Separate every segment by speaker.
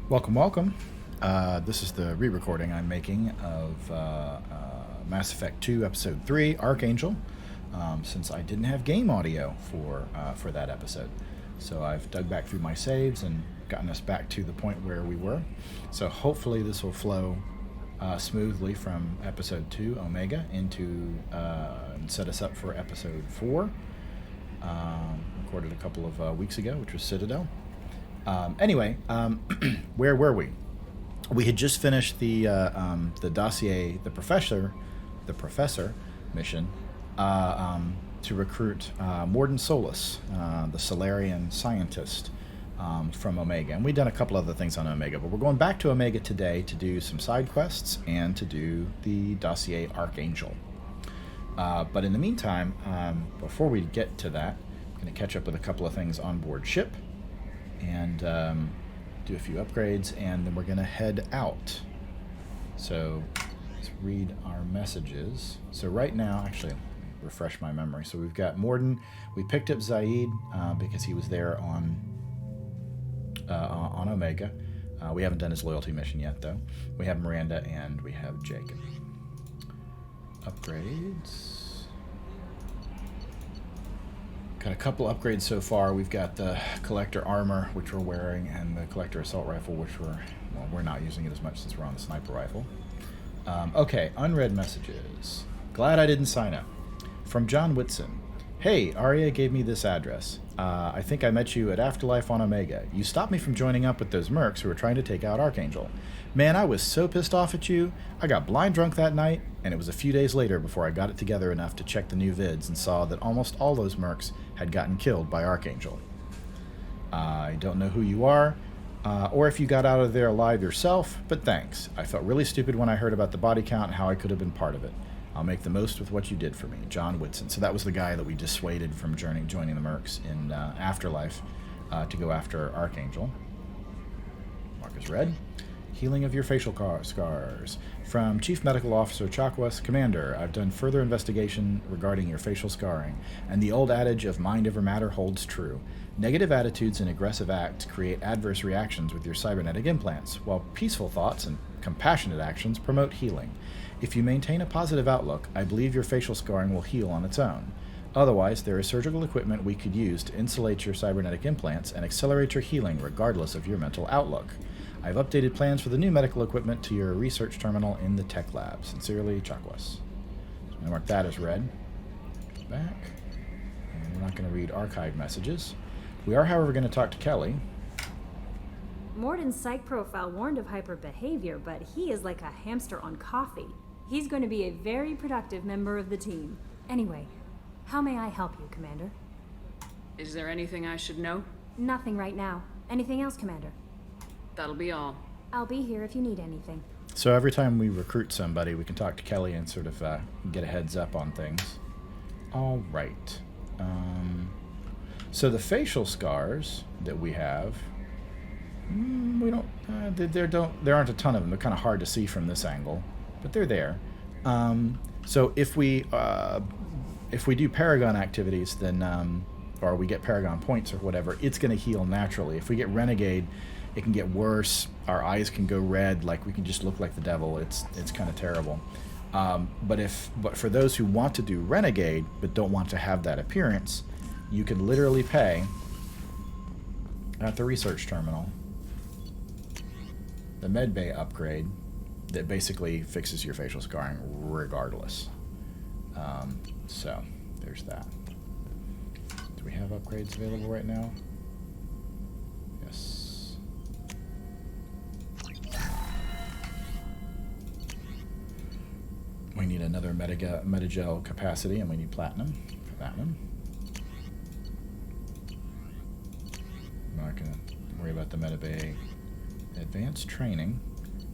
Speaker 1: Welcome, welcome. This is the re-recording I'm making of Mass Effect 2 Episode 3, Archangel, since I didn't have game audio for that episode. So I've dug back through my saves and gotten us back to the point where we were. So hopefully this will flow smoothly from Episode 2, Omega, into and set us up for Episode 4, recorded a couple of weeks ago, which was Citadel. Anyway, where were we? We had just finished the dossier, the professor mission to recruit Morden Solus, the Solarian scientist from Omega, and we've done a couple other things on Omega, but we're going back to Omega today to do some side quests and to do the dossier Archangel. But in the meantime, before we get to that, I'm going to catch up with a couple of things on board ship and do a few upgrades, and then we're going to head out. So let's read our messages. So right now, actually, refresh my memory. So we've got Morden. We picked up Zaid because he was there on Omega. We haven't done his loyalty mission yet, though. We have Miranda and we have Jacob. Upgrades. Got a couple upgrades so far. We've got the collector armor, which we're wearing, and the collector assault rifle, which we're not using it as much since we're on the sniper rifle. Okay, unread messages. Glad I didn't sign up. From John Whitson. Hey, Arya gave me this address. I think I met you at Afterlife on Omega. You stopped me from joining up with those mercs who were trying to take out Archangel. Man, I was so pissed off at you. I got blind drunk that night, and it was a few days later before I got it together enough to check the new vids and saw that almost all those mercs had gotten killed by Archangel. I don't know who you are, or if you got out of there alive yourself, but thanks. I felt really stupid when I heard about the body count and how I could have been part of it. I'll make the most with what you did for me. John Whitson. So that was the guy that we dissuaded from joining the mercs in Afterlife to go after Archangel. Mark is red. Healing of your facial scars. From Chief Medical Officer Chakwas, Commander, I've done further investigation regarding your facial scarring, and the old adage of mind over matter holds true. Negative attitudes and aggressive acts create adverse reactions with your cybernetic implants, while peaceful thoughts and compassionate actions promote healing. If you maintain a positive outlook, I believe your facial scarring will heal on its own. Otherwise, there is surgical equipment we could use to insulate your cybernetic implants and accelerate your healing regardless of your mental outlook. I've updated plans for the new medical equipment to your research terminal in the tech lab. Sincerely, Chakwas. So I'm going to mark that as red. Back. And we're not going to read archived messages. We are, however, going to talk to Kelly.
Speaker 2: Morden's psych profile warned of hyper behavior, but he is like a hamster on coffee. He's going to be a very productive member of the team. Anyway, how may I help you, Commander?
Speaker 3: Is there anything I should know?
Speaker 2: Nothing right now. Anything else, Commander?
Speaker 3: That'll be all.
Speaker 2: I'll be here if you need anything.
Speaker 1: So every time we recruit somebody, we can talk to Kelly and sort of get a heads up on things. All right. So the facial scars that we have, we don't. There aren't a ton of them. They're kind of hard to see from this angle, but they're there. So if we do Paragon activities, then or we get Paragon points or whatever, it's going to heal naturally. If we get Renegade, it can get worse. Our eyes can go red, like we can just look like the devil. It's kind of terrible. But for those who want to do Renegade but don't want to have that appearance, you can literally pay at the research terminal the medbay upgrade that basically fixes your facial scarring regardless. So there's that. Do we have upgrades available right now? Yes. We need another metagel capacity, and we need platinum. Platinum. I'm not going to worry about the metabay. Advanced training,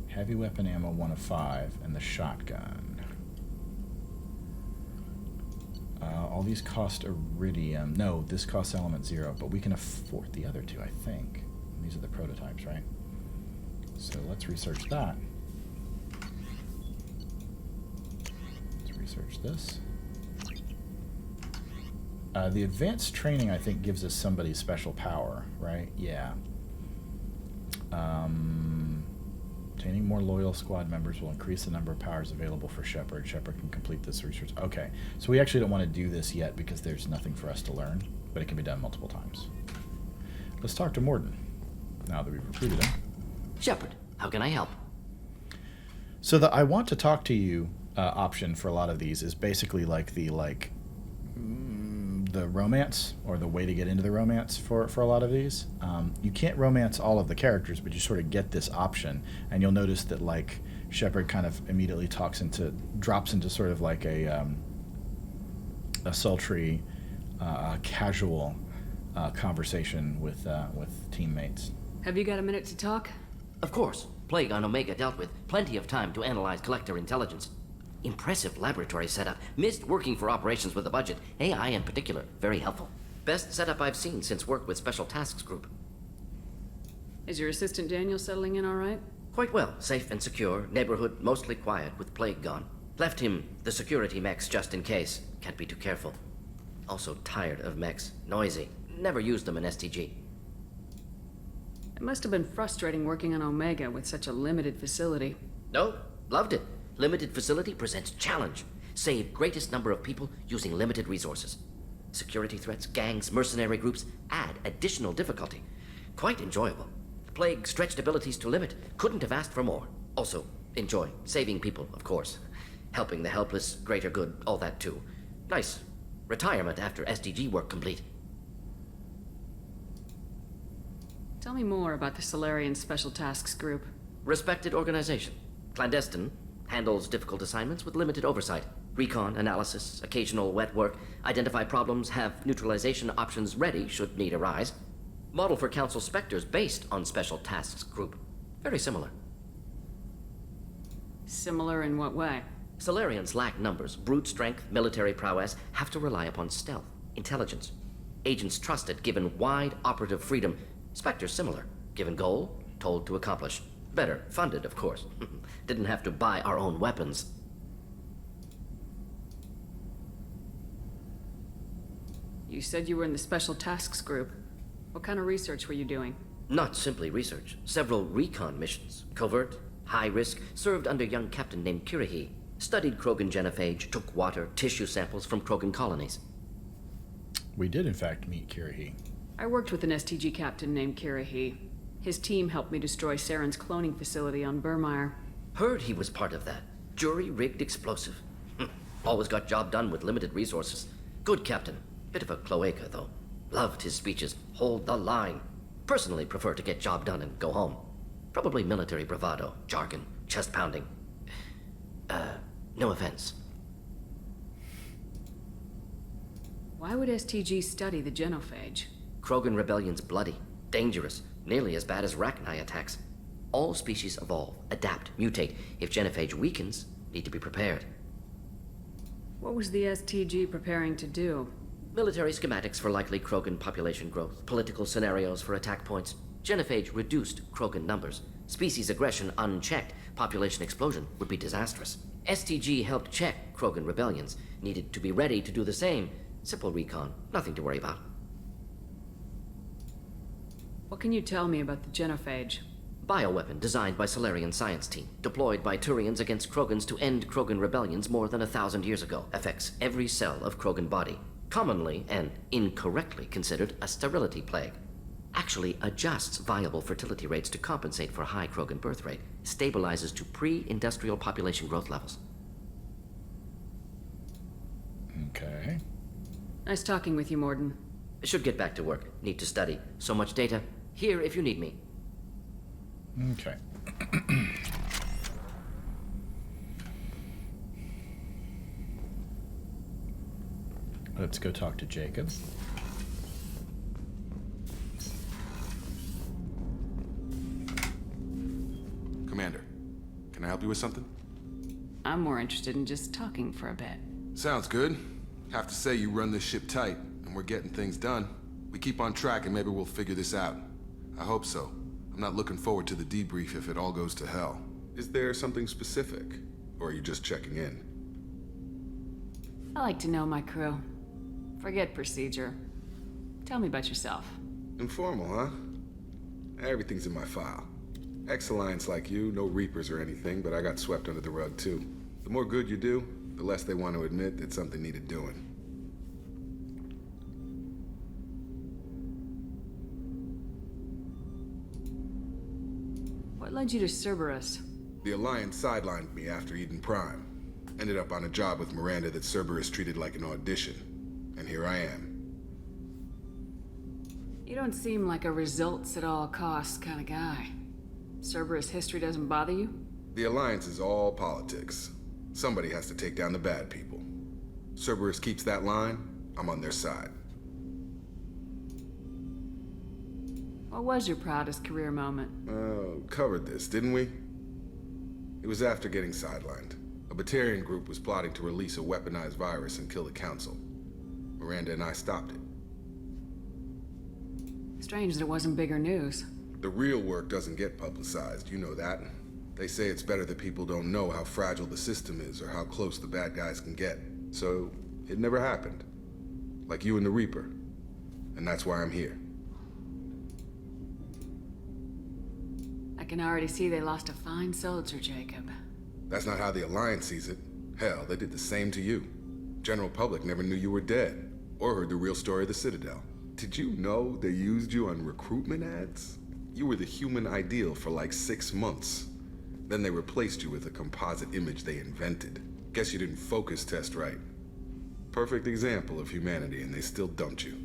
Speaker 1: heavy weapon ammo 1 of 5, and the shotgun. All these cost iridium. No, this costs element 0, but we can afford the other two, I think. These are the prototypes, right? So let's research that. Research this. The advanced training, I think, gives us somebody's special power, right? Yeah. Obtaining more loyal squad members will increase the number of powers available for Shepard. Shepard can complete this research. Okay, so we actually don't want to do this yet because there's nothing for us to learn, but it can be done multiple times. Let's talk to Morden, now that we've recruited him.
Speaker 4: Shepard, how can I help?
Speaker 1: So the I want to talk to you option for a lot of these is basically like the romance, or the way to get into the romance for a lot of these. You can't romance all of the characters, but you sort of get this option, and you'll notice that like Shepard kind of immediately drops into sort of like a sultry, casual conversation with teammates.
Speaker 3: Have you got a minute to talk?
Speaker 4: Of course. Plague on Omega dealt with. Plenty of time to analyze collector intelligence. Impressive laboratory setup. Missed working for operations with a budget. AI in particular. Very helpful. Best setup I've seen since work with Special Tasks Group.
Speaker 3: Is your assistant Daniel settling in all right?
Speaker 4: Quite well. Safe and secure. Neighborhood mostly quiet with Plague gone. Left him the security mechs just in case. Can't be too careful. Also tired of mechs. Noisy. Never used them in STG.
Speaker 3: It must have been frustrating working on Omega with such a limited facility.
Speaker 4: No, loved it. Limited facility presents challenge. Save greatest number of people using limited resources. Security threats, gangs, mercenary groups add additional difficulty. Quite enjoyable. Plague stretched abilities to limit. Couldn't have asked for more. Also, enjoy. Saving people, of course. Helping the helpless, greater good, all that too. Nice. Retirement after SDG work complete.
Speaker 3: Tell me more about the Solarian Special Tasks Group.
Speaker 4: Respected organization. Clandestine. Handles difficult assignments with limited oversight. Recon, analysis, occasional wet work. Identify problems, have neutralization options ready should need arise. Model for Council Spectres based on Special Tasks Group. Very similar.
Speaker 3: Similar in what way?
Speaker 4: Solarians lack numbers, brute strength, military prowess, have to rely upon stealth, intelligence. Agents trusted, given wide operative freedom. Spectres similar, given goal, told to accomplish. Better, funded, of course. Didn't have to buy our own weapons.
Speaker 3: You said you were in the Special Tasks Group. What kind of research were you doing?
Speaker 4: Not simply research. Several recon missions. Covert, high risk, served under young captain named Kirahi. Studied Krogan genophage, took water, tissue samples from Krogan colonies.
Speaker 1: We did, in fact, meet Kirahi.
Speaker 3: I worked with an STG captain named Kirahi. His team helped me destroy Saren's cloning facility on Burmire.
Speaker 4: Heard he was part of that. Jury-rigged explosive. Always got job done with limited resources. Good captain. Bit of a cloaca, though. Loved his speeches. Hold the line. Personally prefer to get job done and go home. Probably military bravado, jargon, chest pounding. No offense.
Speaker 3: Why would STG study the genophage?
Speaker 4: Krogan rebellion's bloody, dangerous, nearly as bad as Rachni attacks. All species evolve, adapt, mutate. If genophage weakens, need to be prepared.
Speaker 3: What was the STG preparing to do?
Speaker 4: Military schematics for likely Krogan population growth, political scenarios for attack points. Genophage reduced Krogan numbers. Species aggression unchecked, population explosion would be disastrous. STG helped check Krogan rebellions, needed to be ready to do the same. Simple recon, nothing to worry about.
Speaker 3: What can you tell me about the genophage?
Speaker 4: Bioweapon designed by Solarian science team, deployed by Turians against Krogans to end Krogan rebellions more than 1,000 years ago. Affects every cell of Krogan body. Commonly and incorrectly considered a sterility plague. Actually adjusts viable fertility rates to compensate for high Krogan birth rate. Stabilizes to pre-industrial population growth levels.
Speaker 1: Okay.
Speaker 3: Nice talking with you, Morden.
Speaker 4: Should get back to work. Need to study. So much data. Here if you need me.
Speaker 1: Okay. Let's go talk to Jacob.
Speaker 5: Commander, can I help you with something?
Speaker 3: I'm more interested in just talking for a bit.
Speaker 5: Sounds good. Have to say you run this ship tight, and we're getting things done. We keep on track and maybe we'll figure this out. I hope so. I'm not looking forward to the debrief if it all goes to hell. Is there something specific? Or are you just checking in?
Speaker 3: I like to know my crew. Forget procedure. Tell me about yourself.
Speaker 5: Informal, huh? Everything's in my file. Ex-Alliance like you, no Reapers or anything, but I got swept under the rug too. The more good you do, the less they want to admit that something needed doing.
Speaker 3: What led you to Cerberus?
Speaker 5: The Alliance sidelined me after Eden Prime. Ended up on a job with Miranda that Cerberus treated like an audition. And here I am.
Speaker 3: You don't seem like a results at all costs kind of guy. Cerberus history doesn't bother you?
Speaker 5: The Alliance is all politics. Somebody has to take down the bad people. Cerberus keeps that line, I'm on their side.
Speaker 3: What was your proudest career moment?
Speaker 5: Covered this, didn't we? It was after getting sidelined. A Batarian group was plotting to release a weaponized virus and kill the Council. Miranda and I stopped it.
Speaker 3: Strange that it wasn't bigger news.
Speaker 5: The real work doesn't get publicized, you know that. They say it's better that people don't know how fragile the system is or how close the bad guys can get. So, it never happened. Like you and the Reaper. And that's why I'm here.
Speaker 3: I can already see they lost a fine soldier, Jacob.
Speaker 5: That's not how the Alliance sees it. Hell, they did the same to you. General public never knew you were dead, or heard the real story of the Citadel. Did you know they used you on recruitment ads? You were the human ideal for like 6 months. Then they replaced you with a composite image they invented. Guess you didn't focus test right. Perfect example of humanity, and they still dumped you.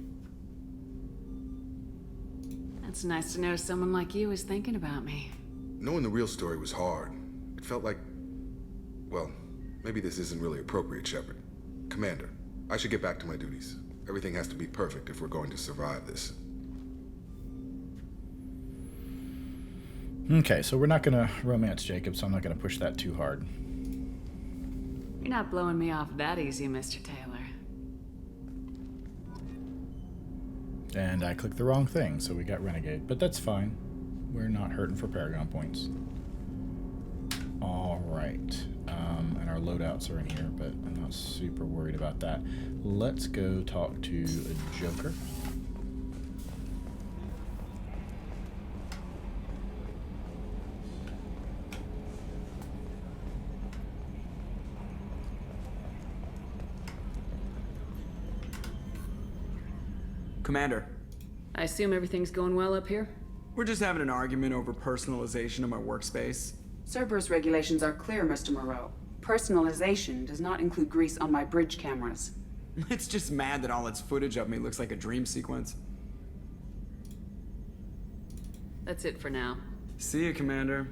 Speaker 3: It's nice to know someone like you is thinking about me.
Speaker 5: Knowing the real story was hard. It felt like... Well, maybe this isn't really appropriate, Shepard. Commander, I should get back to my duties. Everything has to be perfect if we're going to survive this.
Speaker 1: Okay, so we're not going to romance Jacob, so I'm not going to push that too hard.
Speaker 3: You're not blowing me off that easy, Mr. Taylor.
Speaker 1: And I clicked the wrong thing, so we got Renegade. But that's fine. We're not hurting for Paragon points. Alright. And our loadouts are in here, but I'm not super worried about that. Let's go talk to a Joker.
Speaker 6: Commander,
Speaker 3: I assume everything's going well up here?
Speaker 6: we're just having an argument over personalization of my workspace.
Speaker 7: Cerberus regulations are clear, Mr. Moreau. Personalization does not include grease on my bridge cameras.
Speaker 6: It's just mad that all its footage of me looks like a dream sequence.
Speaker 3: That's it for now.
Speaker 6: See you, Commander.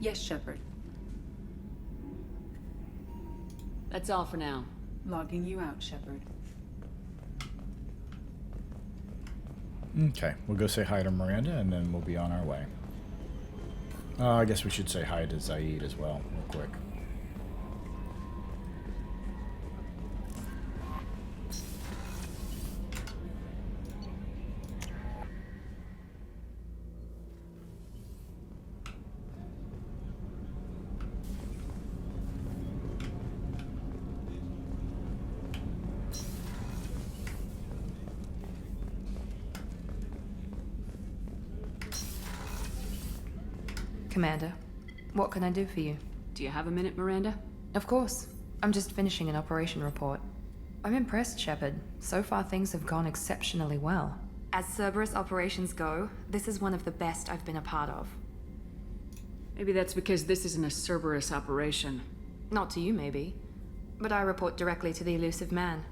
Speaker 7: Yes, Shepard.
Speaker 3: That's all for now.
Speaker 7: Logging you out, Shepard.
Speaker 1: Okay, we'll go say hi to Miranda, and then we'll be on our way. I guess we should say hi to Zaid as well, real quick.
Speaker 8: Commander, what can I do for you?
Speaker 3: Do you have a minute, Miranda?
Speaker 8: Of course. I'm just finishing an operation report. I'm impressed, Shepard. So far things have gone exceptionally well. As Cerberus operations go, this is one of the best I've been a part of.
Speaker 3: Maybe that's because this isn't a Cerberus operation.
Speaker 8: Not to you, maybe. But I report directly to the elusive man.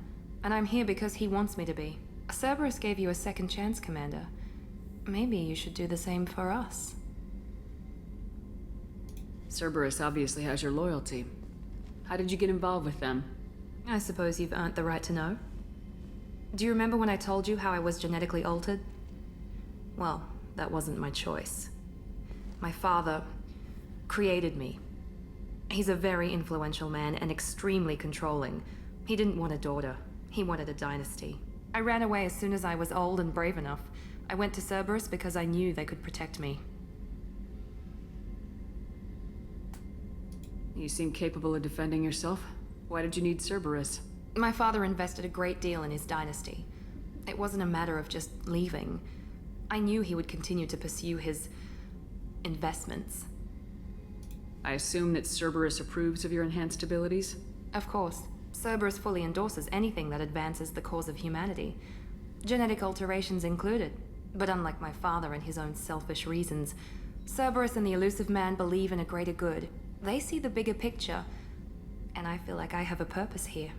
Speaker 8: And I'm here because he wants me to be. Cerberus gave you a second chance, Commander. Maybe you should do the same for us.
Speaker 3: Cerberus obviously has your loyalty. How did you get involved with them?
Speaker 8: I suppose you've earned the right to know. Do you remember when I told you how I was genetically altered? Well, that wasn't my choice. My father created me. He's a very influential man and extremely controlling. He didn't want a daughter. He wanted a dynasty. I ran away as soon as I was old and brave enough. I went to Cerberus because I knew they could protect me.
Speaker 3: You seem capable of defending yourself. Why did you need Cerberus?
Speaker 8: My father invested a great deal in his dynasty. It wasn't a matter of just leaving. I knew he would continue to pursue his investments.
Speaker 3: I assume that Cerberus approves of your enhanced abilities?
Speaker 8: Of course, Cerberus fully endorses anything that advances the cause of humanity, genetic alterations included. But unlike my father and his own selfish reasons, Cerberus and the elusive man believe in a greater good. They see the bigger picture, and I feel like I have a purpose here.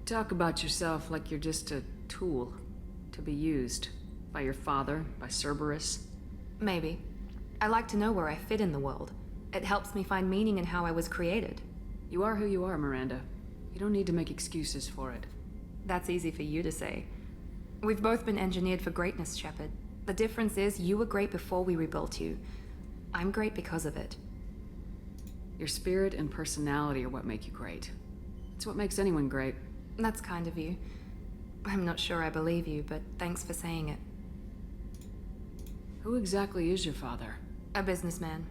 Speaker 3: Talk about yourself like you're just a tool to be used by your father, by Cerberus.
Speaker 8: Maybe. I like to know where I fit in the world. It helps me find meaning in how I was created.
Speaker 3: You are who you are, Miranda. You don't need to make excuses for it.
Speaker 8: That's easy for you to say. We've both been engineered for greatness, Shepard. The difference is you were great before we rebuilt you. I'm great because of it.
Speaker 3: Your spirit and personality are what make you great. It's what makes anyone great.
Speaker 8: That's kind of you. I'm not sure I believe you, but thanks for saying it.
Speaker 3: Who exactly is your father?
Speaker 8: A businessman,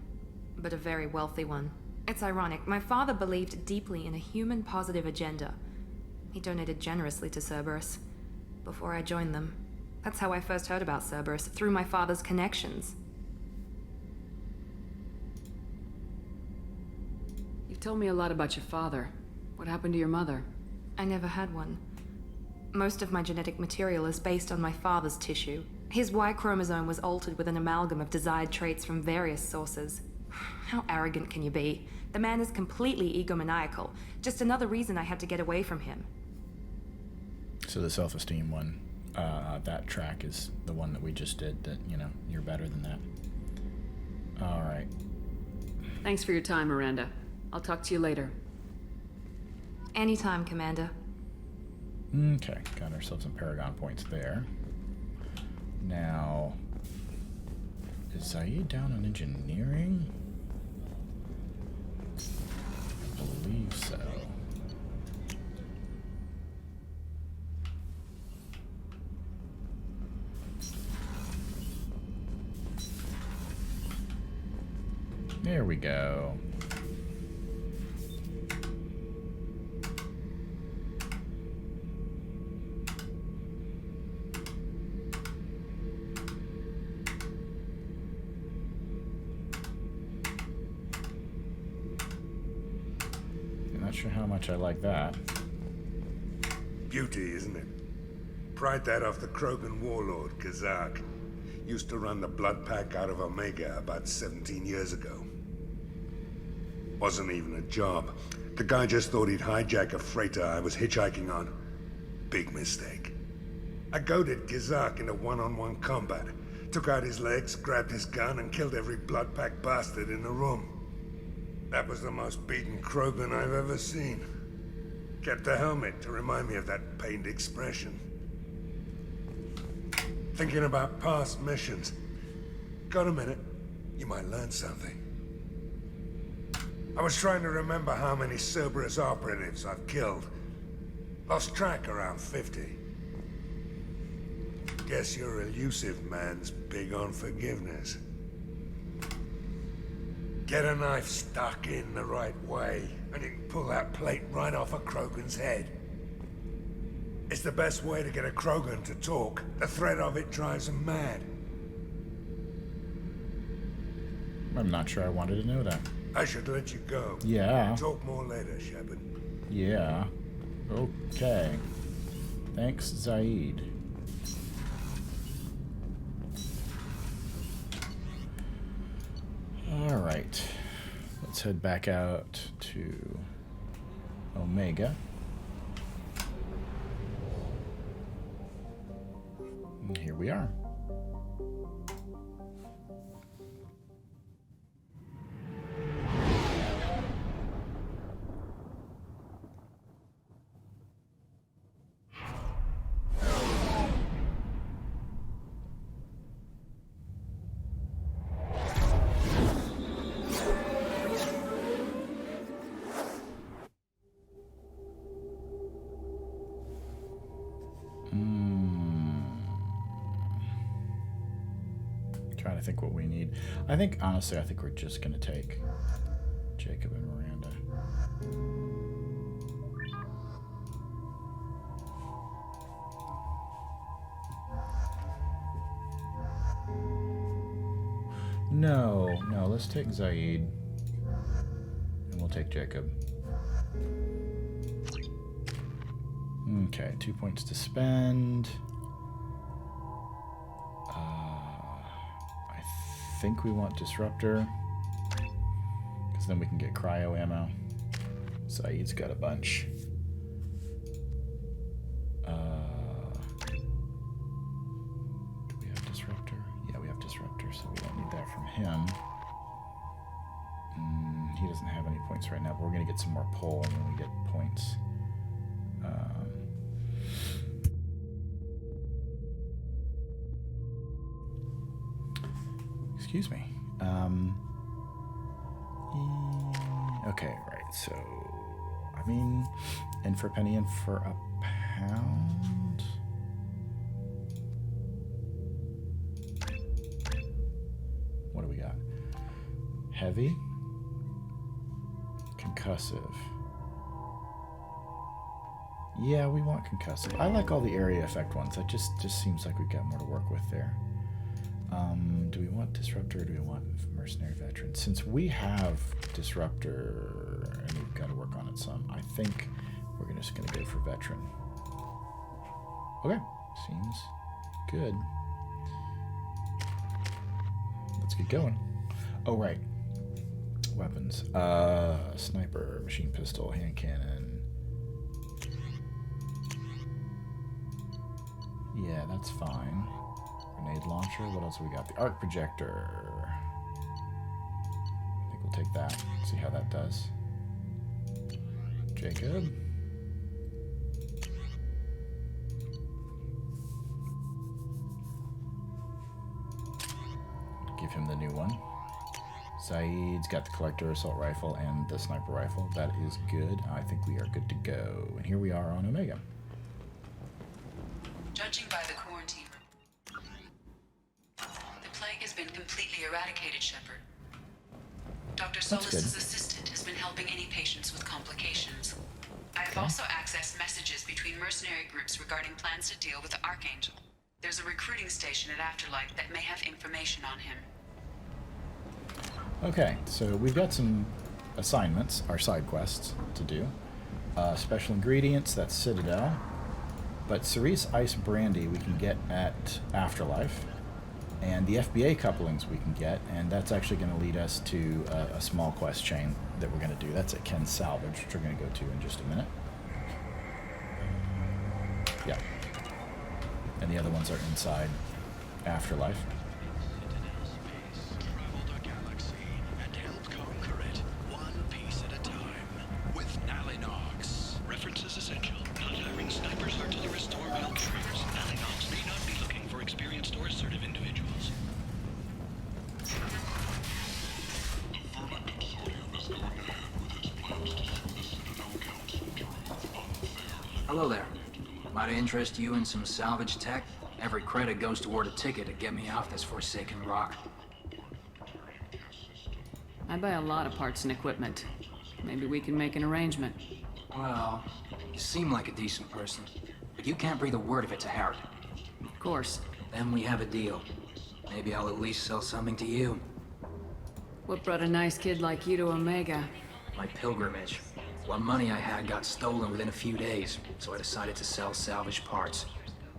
Speaker 8: but a very wealthy one. It's ironic. My father believed deeply in a human positive agenda. He donated generously to Cerberus before I joined them. That's how I first heard about Cerberus, through my father's connections.
Speaker 3: You've told me a lot about your father. What happened to your mother?
Speaker 8: I never had one. Most of my genetic material is based on my father's tissue. His Y chromosome was altered with an amalgam of desired traits from various sources. How arrogant can you be? The man is completely egomaniacal. Just another reason I had to get away from him.
Speaker 1: So the self-esteem one, that track is the one that we just did, that, you know, you're better than that. All right.
Speaker 3: Thanks for your time, Miranda. I'll talk to you later.
Speaker 8: Anytime, Commander.
Speaker 1: Okay, got ourselves some Paragon points there. Now, is Zaid down on engineering? I believe so. There we go. Not sure how much I like that.
Speaker 9: Beauty, isn't it? Pried that off the Krogan warlord, Kazak. Used to run the blood pack out of Omega about 17 years ago. Wasn't even a job. The guy just thought he'd hijack a freighter I was hitchhiking on. Big mistake. I goaded Kazak into one-on-one combat. Took out his legs, grabbed his gun, and killed every blood pack bastard in the room. That was the most beaten Krogan I've ever seen. Kept the helmet to remind me of that pained expression. Thinking about past missions. Got a minute? You might learn something. I was trying to remember how many Cerberus operatives I've killed. Lost track around 50. Guess your elusive man's big on forgiveness. Get a knife stuck in the right way, and you can pull that plate right off a Krogan's head. It's the best way to get a Krogan to talk. The threat of it drives him mad.
Speaker 1: I'm not sure I wanted to know that.
Speaker 9: I should let you go.
Speaker 1: Yeah.
Speaker 9: Talk more later, Shepard.
Speaker 1: Yeah. Okay. Thanks, Zaid. All right. Let's head back out to Omega. And here we are. Trying to think what we need. I think, honestly, I think we're just going to take Jacob and Miranda. No, let's take Zaid. And we'll take Jacob. Okay, 2 points to spend. I think we want Disruptor. Because then we can get cryo ammo. Zaid's got a bunch. Do we have Disruptor? Yeah, we have Disruptor, so we don't need that from him. He doesn't have any points right now, but we're going to get some more pull when we get points. Excuse me. Okay, right, so... I mean, in for a penny, in for a pound? What do we got? Heavy. Concussive. Yeah, we want concussive. I like all the area effect ones. That just seems like we've got more to work with there. Do we want Disruptor or do we want Mercenary Veteran? Since we have Disruptor and we've got to work on it some, I think we're just going to go for Veteran. Okay, seems good. Let's get going. Oh, right. Weapons. Sniper, machine pistol, hand cannon. Yeah, that's fine. Grenade launcher. What else have we got? The arc projector. I think we'll take that. See how that does. Jacob. Give him the new one. Zaid's got the collector assault rifle and the sniper rifle. That is good. I think we are good to go. And here we are on Omega.
Speaker 7: Judging by the quarantine room, the plague has been completely eradicated, Shepard. Dr. Solis's assistant has been helping any patients with complications. I have also accessed messages between mercenary groups regarding plans to deal with the Archangel. There's a recruiting station at Afterlife that may have information on him.
Speaker 1: Okay, so we've got some assignments, our side quests, to do. Special ingredients, that's Citadel. But Cerise Ice Brandy we can get at Afterlife. And the FBA couplings we can get, and that's actually going to lead us to a small quest chain that we're going to do. That's at Ken's Salvage, which we're going to go to in just a minute. Yeah. And the other ones are inside Afterlife.
Speaker 10: Hello there. Might I interest you in some salvage tech? Every credit goes toward a ticket to get me off this forsaken rock.
Speaker 3: I buy a lot of parts and equipment. Maybe we can make an arrangement.
Speaker 10: Well, you seem like a decent person, but you can't breathe a word of it to Harrod.
Speaker 3: Of course.
Speaker 10: Then we have a deal. Maybe I'll at least sell something to you.
Speaker 3: What brought a nice kid like you to Omega?
Speaker 10: My pilgrimage. What money I had got stolen within a few days, so I decided to sell salvage parts.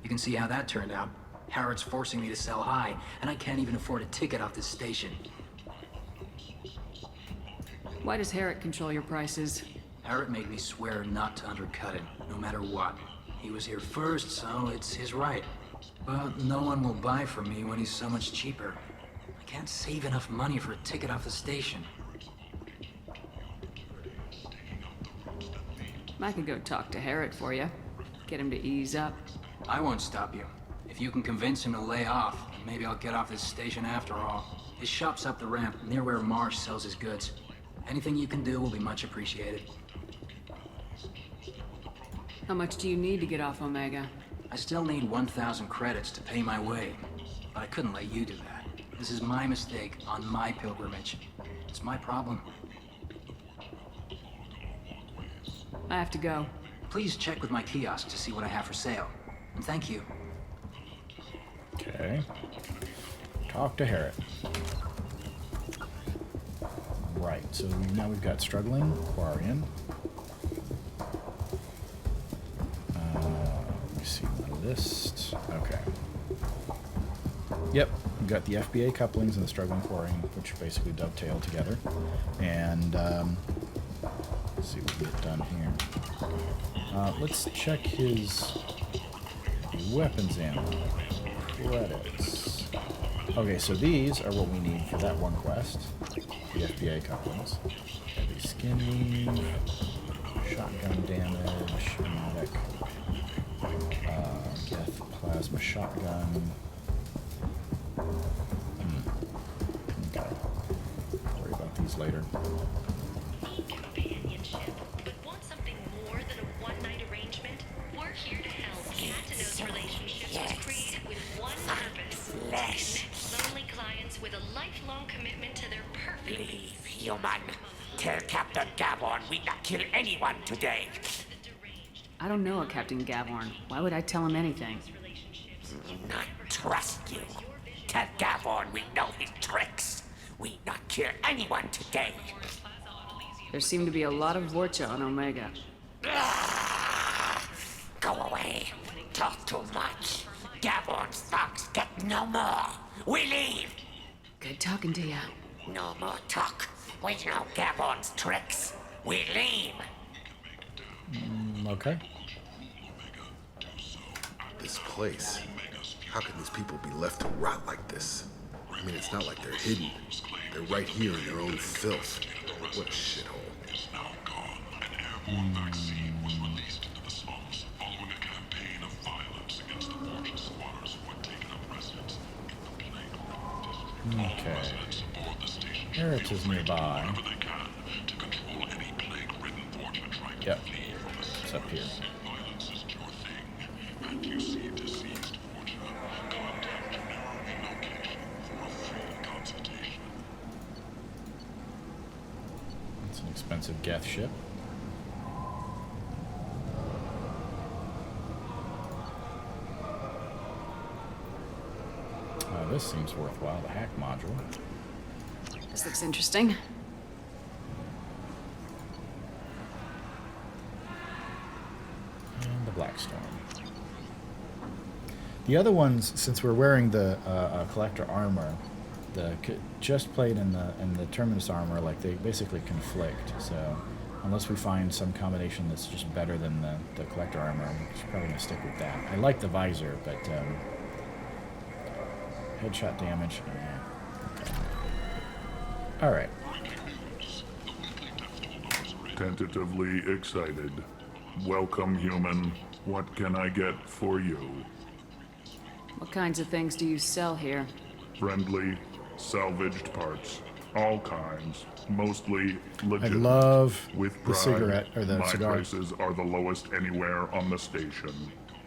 Speaker 10: You can see how that turned out. Harrod's forcing me to sell high, and I can't even afford a ticket off this station.
Speaker 3: Why does Harrod control your prices?
Speaker 10: Harrod made me swear not to undercut him, no matter what. He was here first, so it's his right. But no one will buy from me when he's so much cheaper. I can't save enough money for a ticket off the station.
Speaker 3: I could go talk to Harrod for you. Get him to ease up.
Speaker 10: I won't stop you. If you can convince him to lay off, maybe I'll get off this station after all. His shop's up the ramp, near where Marsh sells his goods. Anything you can do will be much appreciated.
Speaker 3: How much do you need to get off Omega?
Speaker 10: I still need 1,000 credits to pay my way, but I couldn't let you do that. This is my mistake on my pilgrimage. It's my problem.
Speaker 3: I have to go.
Speaker 10: Please check with my kiosk to see what I have for sale. And thank you.
Speaker 1: Okay. Talk to Harrod. right, so now we've got struggling Quarian. Let me see the list. Okay. Yep, we've got the FBA couplings and the struggling Quarian, which basically dovetail together. And let's see what we get done here. Let's check his weapons ammo. Credits. Okay, so these are what we need for that one quest. The FBA couplings. Heavy skin weave, shotgun damage, pneumatic, Geth plasma shotgun. Okay. Worry about these later.
Speaker 11: Companionship. But want something more than a one-night arrangement? We're here to help. Antidote's relationships was created with one purpose. Connect lonely clients with a lifelong commitment to their perfect
Speaker 12: Leave, human. Tell Captain Gavon we'd not kill anyone today.
Speaker 3: I don't know a Captain Gavorn. Why would I tell him anything?
Speaker 12: Not trust you. Tell Gavon we know his tricks. We not kill anyone today.
Speaker 3: There seem to be a lot of Vorcha on Omega.
Speaker 12: Go away. Talk too much. Gavon's thugs get no more. We leave.
Speaker 3: Good talking to you.
Speaker 12: No more talk. We know Gavon's tricks. We leave.
Speaker 1: Okay.
Speaker 5: This place. How can these people be left to rot like this? I mean, it's not like they're hidden. They're right here in their own filth. What a shithole.
Speaker 1: Okay. Eric is nearby. Yep. It's up here. It's an expensive Geth ship. This seems worthwhile, the hack module.
Speaker 3: This looks interesting.
Speaker 1: And the Blackstorm. The other ones, since we're wearing the collector armor, the chest plate and the terminus armor, like they basically conflict. So unless we find some combination that's just better than the collector armor, I'm just probably gonna stick with that. I like the visor, but headshot damage. Yeah. Okay. All right.
Speaker 13: Tentatively excited. Welcome, human. What can I get for you?
Speaker 3: What kinds of things do you sell here?
Speaker 13: Friendly, salvaged parts. All kinds. Mostly legitimate.
Speaker 1: I love
Speaker 13: with
Speaker 1: the
Speaker 13: pride,
Speaker 1: cigarette, or the
Speaker 13: my
Speaker 1: cigar.
Speaker 13: prices are the lowest anywhere on the station.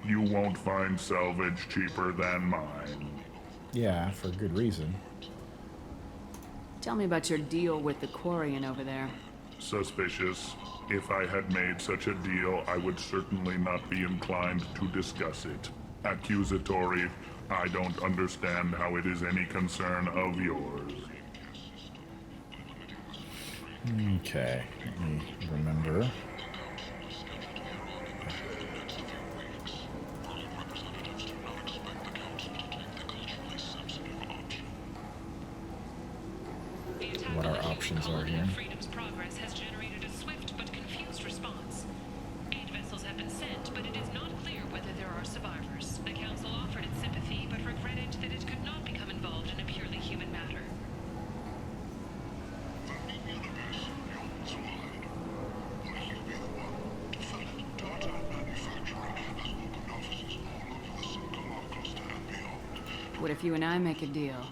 Speaker 13: You won't find salvage cheaper than mine.
Speaker 1: Yeah, for good reason.
Speaker 3: Tell me about your deal with the Quarian over there.
Speaker 13: Suspicious. If I had made such a deal, I would certainly not be inclined to discuss it. Accusatory. I don't understand how it is any concern of yours.
Speaker 1: Okay, let me remember. What our options are here.
Speaker 7: Freedom's progress has generated a swift but confused response. 8 vessels have been sent, but it is not clear whether there are survivors. The Council offered its sympathy, but regretted that it could not become involved in a purely human matter.
Speaker 3: What if you and I make a deal?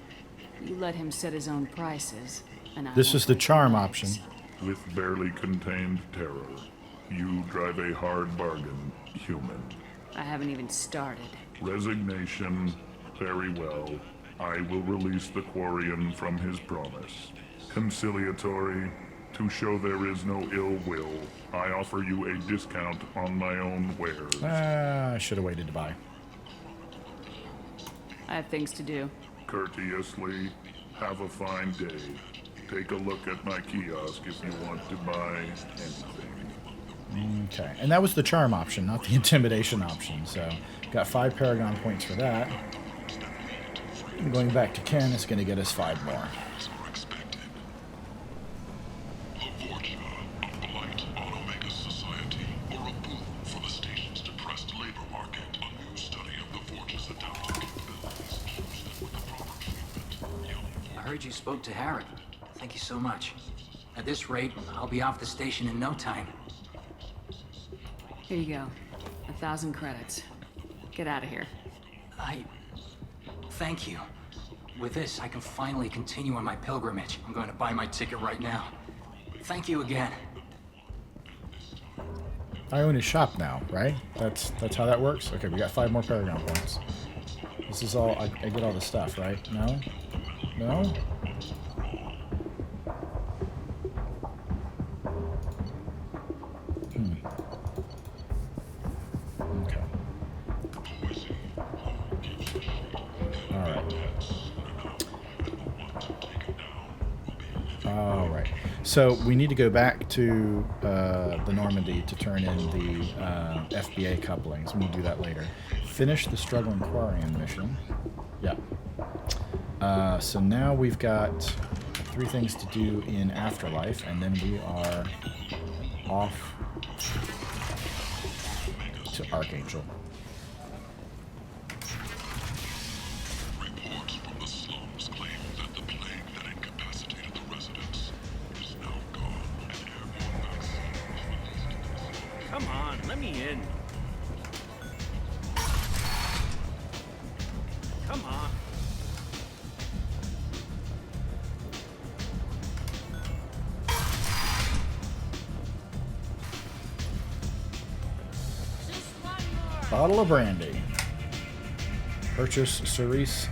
Speaker 3: You let him set his own prices, and I
Speaker 1: This
Speaker 3: won't
Speaker 1: is the
Speaker 3: break
Speaker 1: charm
Speaker 3: mine.
Speaker 1: option.
Speaker 13: With barely contained terror, you drive a hard bargain, human.
Speaker 3: I haven't even started.
Speaker 13: Resignation. Very well. I will release the Quarian from his promise. Conciliatory. To show there is no ill will, I offer you a discount on my own wares.
Speaker 1: I should have waited to buy.
Speaker 3: I have things to do.
Speaker 13: Courteously, have a fine day. Take a look at my kiosk if you want to buy anything.
Speaker 1: Okay, and that was the charm option, not the intimidation option. So, got 5 Paragon points for that. And going back to Ken, it's going to get us 5 more.
Speaker 10: I heard you spoke to Harry. Thank you so much. At this rate, I'll be off the station in no time.
Speaker 3: Here you go. 1,000 credits. Get out of here.
Speaker 10: Thank you. With this, I can finally continue on my pilgrimage. I'm going to buy my ticket right now. Thank you again.
Speaker 1: I own his shop now, right? That's how that works? Okay, we got 5 more Paragon points. This is all... I get all the stuff, right? No? No? Okay. Alright. So we need to go back to the Normandy to turn in the FBA couplings. We'll do that later. Finish the Struggling Quarian mission. Yep. So now we've got 3 things to do in Afterlife, and then we are off to Archangel.
Speaker 13: Reports from the slums claim that the plague that incapacitated the residents is now gone, and airborne vaccines.
Speaker 14: Come on, let me in. Come on.
Speaker 1: Bottle of brandy. Purchase Cerise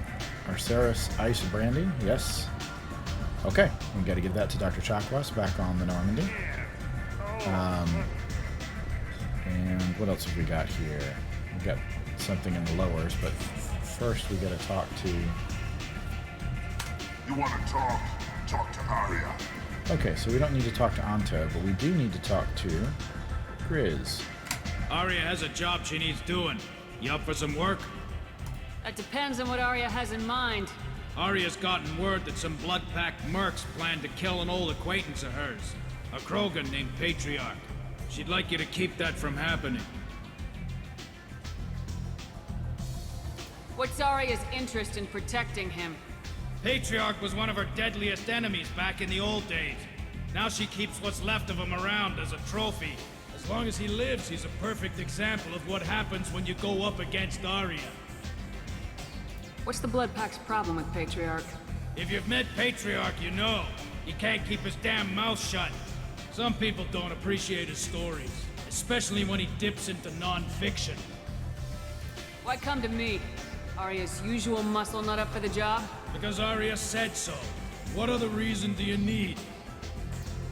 Speaker 1: or Ceres Ice Brandy. Yes. Okay, we got to give that to Dr. Chakwas back on the Normandy. And what else have we got here? We've got something in the lowers, but first we got to talk to...
Speaker 13: You want to talk? Talk to Arya.
Speaker 1: Okay, so we don't need to talk to Anto, but we do need to talk to Grizz.
Speaker 14: Arya has a job she needs doing. You up for some work?
Speaker 3: That depends on what Arya has in mind.
Speaker 14: Arya's gotten word that some blood-packed mercs plan to kill an old acquaintance of hers, a Krogan named Patriarch. She'd like you to keep that from happening.
Speaker 3: What's Arya's interest in protecting him?
Speaker 14: Patriarch was one of her deadliest enemies back in the old days. Now she keeps what's left of him around as a trophy. As long as he lives, he's a perfect example of what happens when you go up against Arya.
Speaker 3: What's the Blood Pack's problem with Patriarch?
Speaker 14: If you've met Patriarch, you know. He can't keep his damn mouth shut. Some people don't appreciate his stories, especially when he dips into non-fiction.
Speaker 3: Why come to me? Arya's usual muscle not up for the job?
Speaker 14: Because Arya said so. What other reason do you need?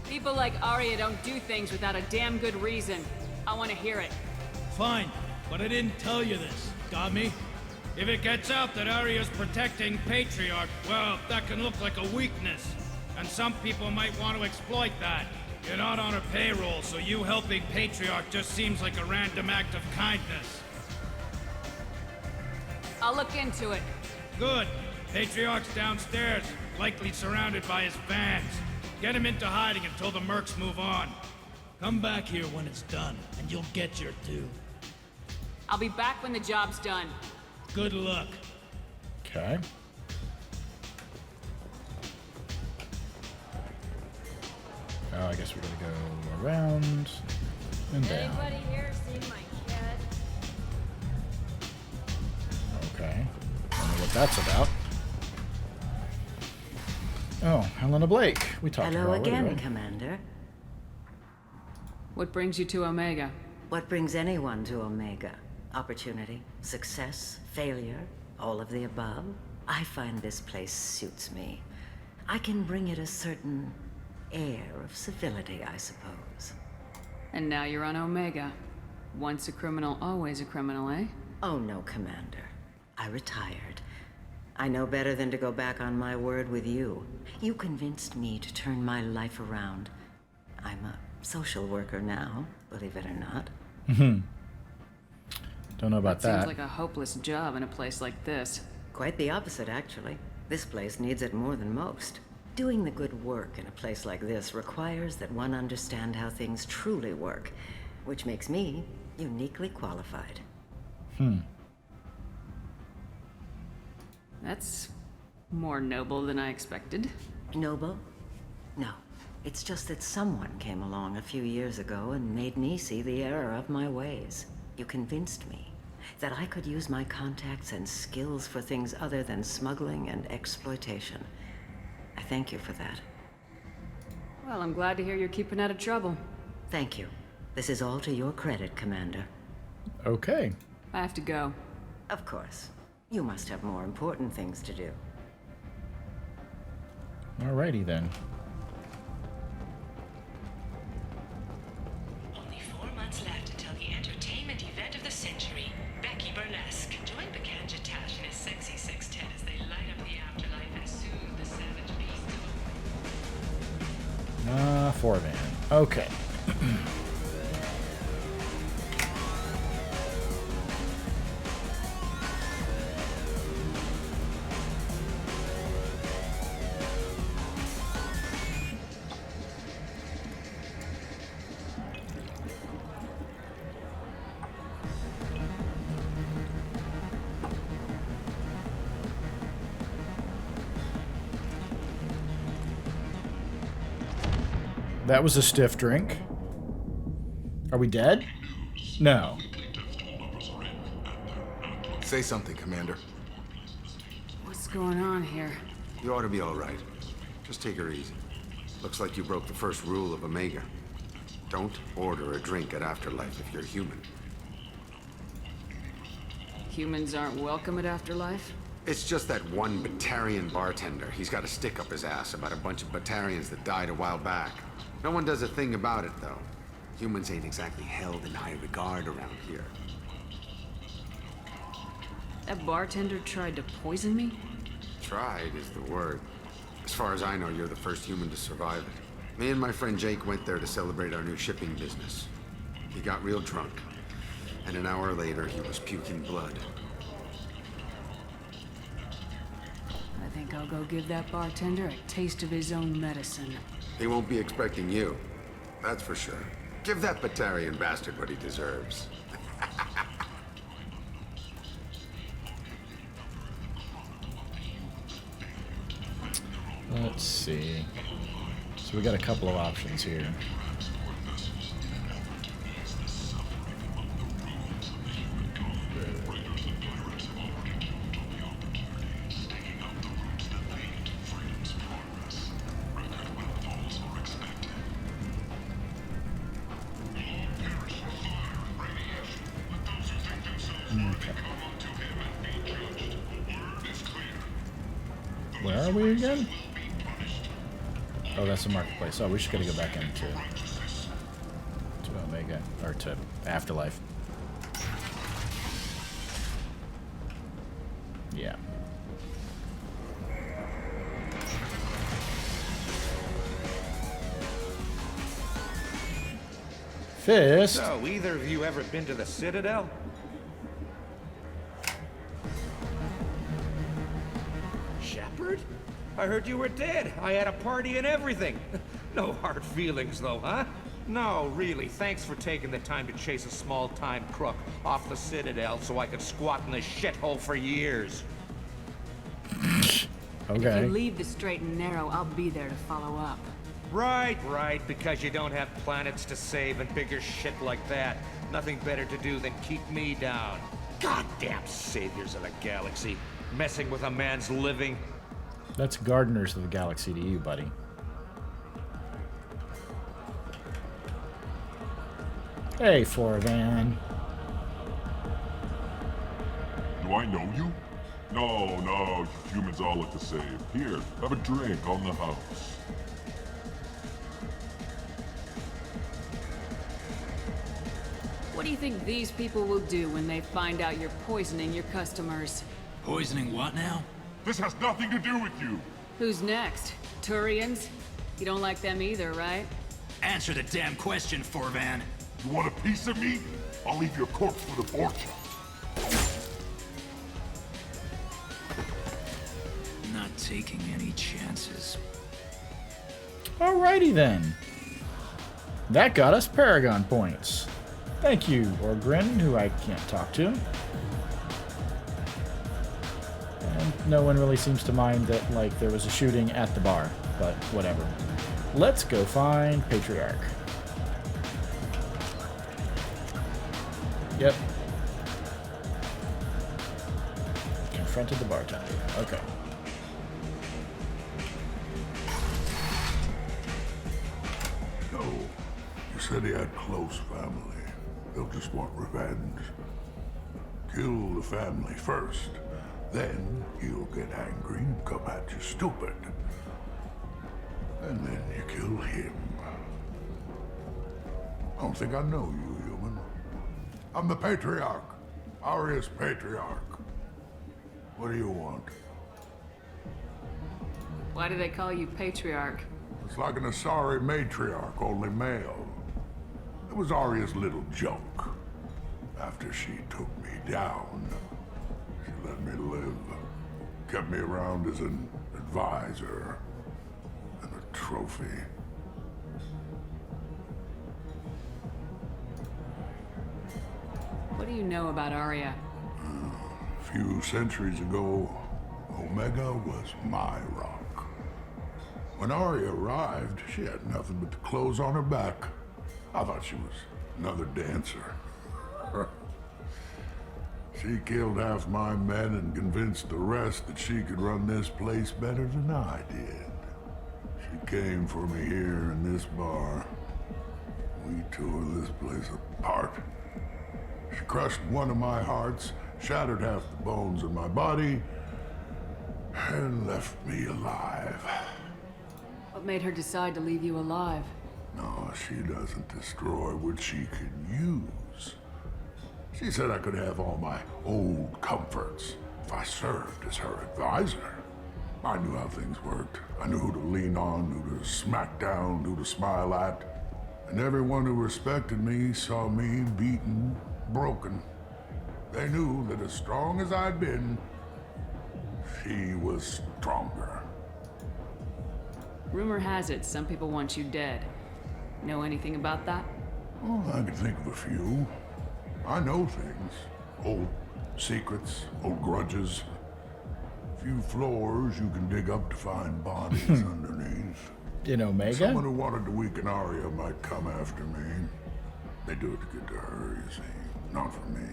Speaker 3: People like Arya don't do things without a damn good reason. I want to hear it.
Speaker 14: Fine, but I didn't tell you this. Got me? If it gets out that Arya's protecting Patriarch, well, that can look like a weakness. And some people might want to exploit that. You're not on her payroll, so you helping Patriarch just seems like a random act of kindness.
Speaker 3: I'll look into it.
Speaker 14: Good. Patriarch's downstairs, likely surrounded by his fans. Get him into hiding until the mercs move on. Come back here when it's done, and you'll get your due.
Speaker 3: I'll be back when the job's done.
Speaker 14: Good luck.
Speaker 1: Okay. Oh, I guess we gotta go around and down.
Speaker 2: Anybody here seen my kid?
Speaker 1: Okay. I don't know what that's about. Oh, Helena Blake. We talked to her
Speaker 15: Hello
Speaker 1: already,
Speaker 15: again,
Speaker 1: right?
Speaker 15: Commander.
Speaker 3: What brings you to Omega?
Speaker 15: What brings anyone to Omega? Opportunity, success, failure, all of the above? I find this place suits me. I can bring it a certain air of civility, I suppose.
Speaker 3: And now you're on Omega. Once a criminal, always a criminal, eh?
Speaker 15: Oh no, Commander. I retired. I know better than to go back on my word with you. You convinced me to turn my life around. I'm a social worker now, believe it or not.
Speaker 1: Don't know about that.
Speaker 3: Seems like a hopeless job in a place like this.
Speaker 15: Quite the opposite, actually. This place needs it more than most. Doing the good work in a place like this requires that one understand how things truly work, which makes me uniquely qualified.
Speaker 3: That's more noble than I expected.
Speaker 15: Noble? No. It's just that someone came along a few years ago and made me see the error of my ways. You convinced me that I could use my contacts and skills for things other than smuggling and exploitation. I thank you for that.
Speaker 3: Well, I'm glad to hear you're keeping out of trouble.
Speaker 15: Thank you. This is all to your credit, Commander.
Speaker 1: Okay.
Speaker 3: I have to go.
Speaker 15: Of course. You must have more important things to do.
Speaker 1: Alrighty then.
Speaker 11: Only 4 months left until the entertainment event of the century, Becky Burlesque. Join Bacanja Tash and his sexy sextet as they light up the afterlife and soothe the savage beast.
Speaker 1: 4 van. Okay. That was a stiff drink. Are we dead? No.
Speaker 5: Say something, Commander.
Speaker 3: What's going on here?
Speaker 16: You ought to be all right. Just take her easy. Looks like you broke the first rule of Omega. Don't order a drink at Afterlife if you're human.
Speaker 3: Humans aren't welcome at Afterlife?
Speaker 16: It's just that one Batarian bartender. He's got a stick up his ass about a bunch of Batarians that died a while back. No one does a thing about it, though. Humans ain't exactly held in high regard around here.
Speaker 3: That bartender tried to poison me?
Speaker 16: Tried is the word. As far as I know, you're the first human to survive it. Me and my friend Jake went there to celebrate our new shipping business. He got real drunk, and an hour later, he was puking blood.
Speaker 3: I think I'll go give that bartender a taste of his own medicine.
Speaker 16: He won't be expecting you. That's for sure. Give that Batarian bastard what he deserves.
Speaker 1: Let's see. So we got a couple of options here. Where are we again? Oh, that's the marketplace. Oh, we just gotta go back into Omega, or to Afterlife. Yeah. Fist?
Speaker 17: So, either of you ever been to the Citadel? Shepard? I heard you were dead. I had a party and everything. No hard feelings, though, huh? No, really, thanks for taking the time to chase a small-time crook off the Citadel so I could squat in this shithole for years.
Speaker 1: Okay.
Speaker 3: If you leave the straight and narrow, I'll be there to follow up.
Speaker 17: Right, because you don't have planets to save and bigger shit like that. Nothing better to do than keep me down. Goddamn saviors of the galaxy, messing with a man's living.
Speaker 1: That's Gardeners of the Galaxy to you, buddy. Hey, Forvan.
Speaker 13: Do I know you? No, humans all look the same. Here, have a drink on the house.
Speaker 3: What do you think these people will do when they find out you're poisoning your customers?
Speaker 10: Poisoning what now?
Speaker 13: This has nothing to do with you.
Speaker 3: Who's next? Turians? You don't like them either, right?
Speaker 18: Answer the damn question, Forvan.
Speaker 13: You want a piece of me? I'll leave your corpse for the fortune.
Speaker 18: Not taking any chances.
Speaker 1: Alrighty then. That got us Paragon points. Thank you, Orgrin, who I can't talk to. And no one really seems to mind that, like, there was a shooting at the bar, but whatever. Let's go find Patriarch. Yep. Confronted the bartender. Okay.
Speaker 19: No. You said he had close family. They'll just want revenge. Kill the family first. Then he'll get angry and come at you stupid. And then you kill him. I don't think I know you, human. I'm the Patriarch. Aria's Patriarch. What do you want?
Speaker 3: Why do they call you Patriarch?
Speaker 19: It's like an Asari matriarch, only male. It was Aria's little joke. After she took me down, she let me live. Kept me around as an advisor and a trophy.
Speaker 3: What do you know about Arya?
Speaker 19: A few centuries ago, Omega was my rock. When Arya arrived, she had nothing but the clothes on her back. I thought she was another dancer. She killed half my men and convinced the rest that she could run this place better than I did. She came for me here in this bar. We tore this place apart. She crushed one of my hearts, shattered half the bones in my body, and left me alive.
Speaker 3: What made her decide to leave you alive?
Speaker 19: No, she doesn't destroy what she can use. She said I could have all my old comforts if I served as her advisor. I knew how things worked. I knew who to lean on, who to smack down, who to smile at. And everyone who respected me saw me beaten, broken. They knew that as strong as I'd been, she was stronger.
Speaker 3: Rumor has it some people want you dead. Know anything about that?
Speaker 19: Oh, I can think of a few. I know things. Old secrets, old grudges. A few floors you can dig up to find bodies underneath.
Speaker 1: In Omega?
Speaker 19: Someone who wanted to weaken Arya might come after me. They do it to get to her, you see. Not for me.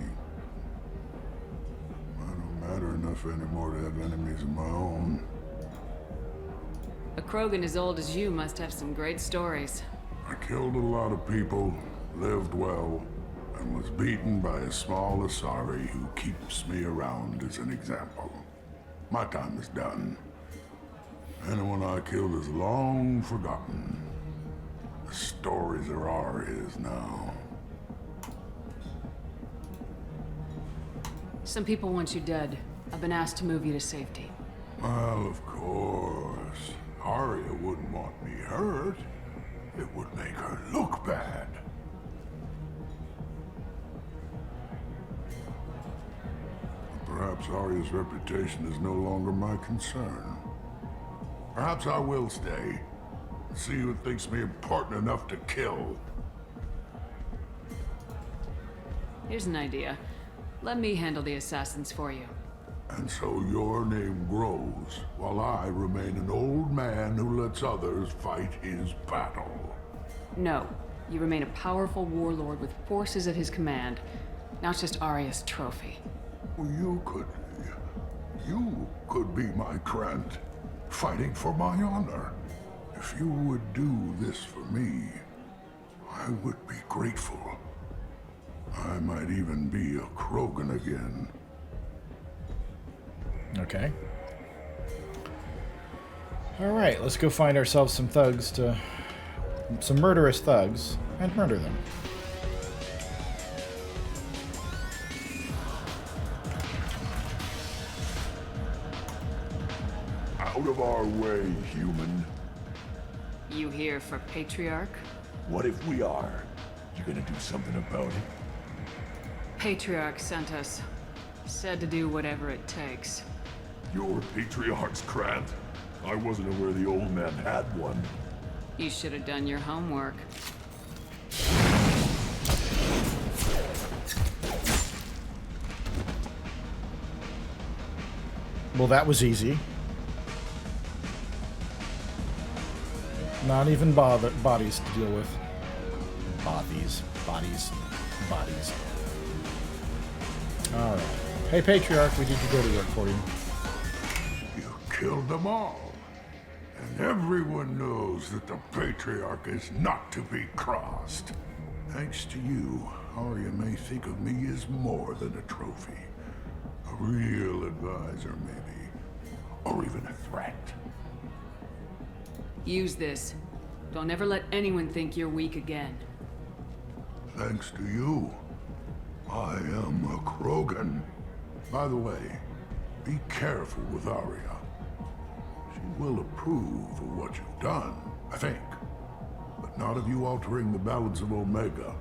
Speaker 19: I don't matter enough anymore to have enemies of my own.
Speaker 3: A Krogan as old as you must have some great stories.
Speaker 19: I killed a lot of people, lived well, and was beaten by a small Asari who keeps me around as an example. My time is done. Anyone I killed is long forgotten. The stories are Arya's now.
Speaker 3: Some people want you dead. I've been asked to move you to safety.
Speaker 19: Well, of course. Arya wouldn't want me hurt. It would make her look bad. Perhaps Arya's reputation is no longer my concern. Perhaps I will stay. See who thinks me important enough to kill.
Speaker 3: Here's an idea. Let me handle the assassins for you.
Speaker 19: And so your name grows, while I remain an old man who lets others fight his battle.
Speaker 3: No. You remain a powerful warlord with forces at his command. Not just Arya's trophy.
Speaker 19: Well, you could be my Trent, fighting for my honor. If you would do this for me, I would be grateful. I might even be a Krogan again.
Speaker 1: Okay. Alright, let's go find ourselves some thugs some murderous thugs, and murder them.
Speaker 19: Out of our way, human.
Speaker 3: You here for Patriarch?
Speaker 19: What if we are? You gonna do something about it?
Speaker 3: Patriarch sent us. Said to do whatever it takes.
Speaker 19: Your Patriarch's Krant? I wasn't aware the old man had one.
Speaker 3: You should have done your homework.
Speaker 1: Well, that was easy. Not even bodies to deal with. Bodies. Alright. Hey, Patriarch, we did your dirty work for you.
Speaker 19: You killed them all. And everyone knows that the Patriarch is not to be crossed. Thanks to you, Arya may think of me as more than a trophy. A real advisor, maybe. Or even a threat.
Speaker 3: Use this. Don't ever let anyone think you're weak again.
Speaker 19: Thanks to you, I am a Krogan. By the way, be careful with Arya. She will approve of what you've done, I think. But not of you altering the balance of Omega.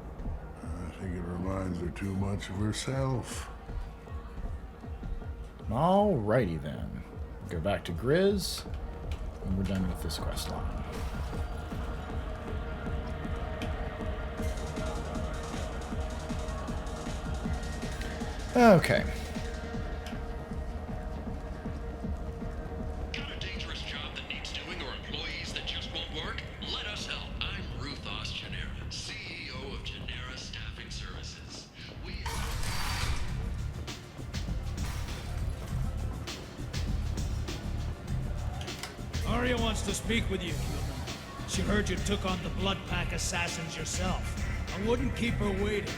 Speaker 19: I think it reminds her too much of herself.
Speaker 1: Alrighty then. Go back to Grizz, and we're done with this quest line. Okay.
Speaker 20: Got a dangerous job that needs doing or employees that just won't work? Let us help. I'm Ruthos Genera, CEO of Genera Staffing Services.
Speaker 14: Arya wants to speak with you, human. She heard you took on the Blood Pack assassins yourself. I wouldn't keep her waiting.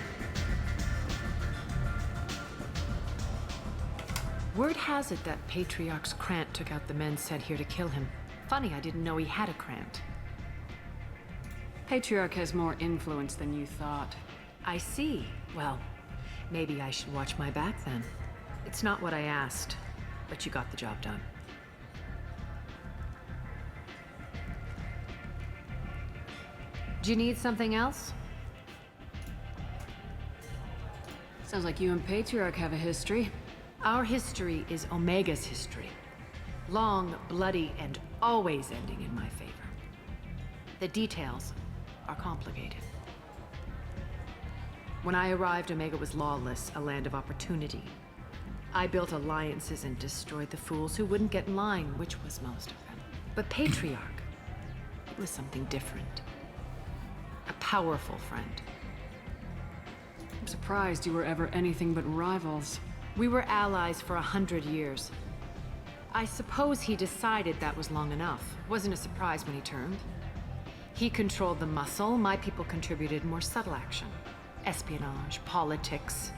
Speaker 8: Word has it that Patriarch's Krant took out the men sent here to kill him. Funny, I didn't know he had a Krant.
Speaker 3: Patriarch has more influence than you thought.
Speaker 8: I see. Well, maybe I should watch my back then. It's not what I asked, but you got the job done. Do you need something else?
Speaker 3: Sounds like you and Patriarch have a history.
Speaker 8: Our history is Omega's history. Long, bloody, and always ending in my favor. The details are complicated. When I arrived, Omega was lawless, a land of opportunity. I built alliances and destroyed the fools who wouldn't get in line, which was most of them. But Patriarch, it was something different. A powerful friend.
Speaker 3: I'm surprised you were ever anything but rivals.
Speaker 8: We were allies for 100 years. I suppose he decided that was long enough. Wasn't a surprise when he turned. He controlled the muscle, my people contributed more subtle action. Espionage, politics,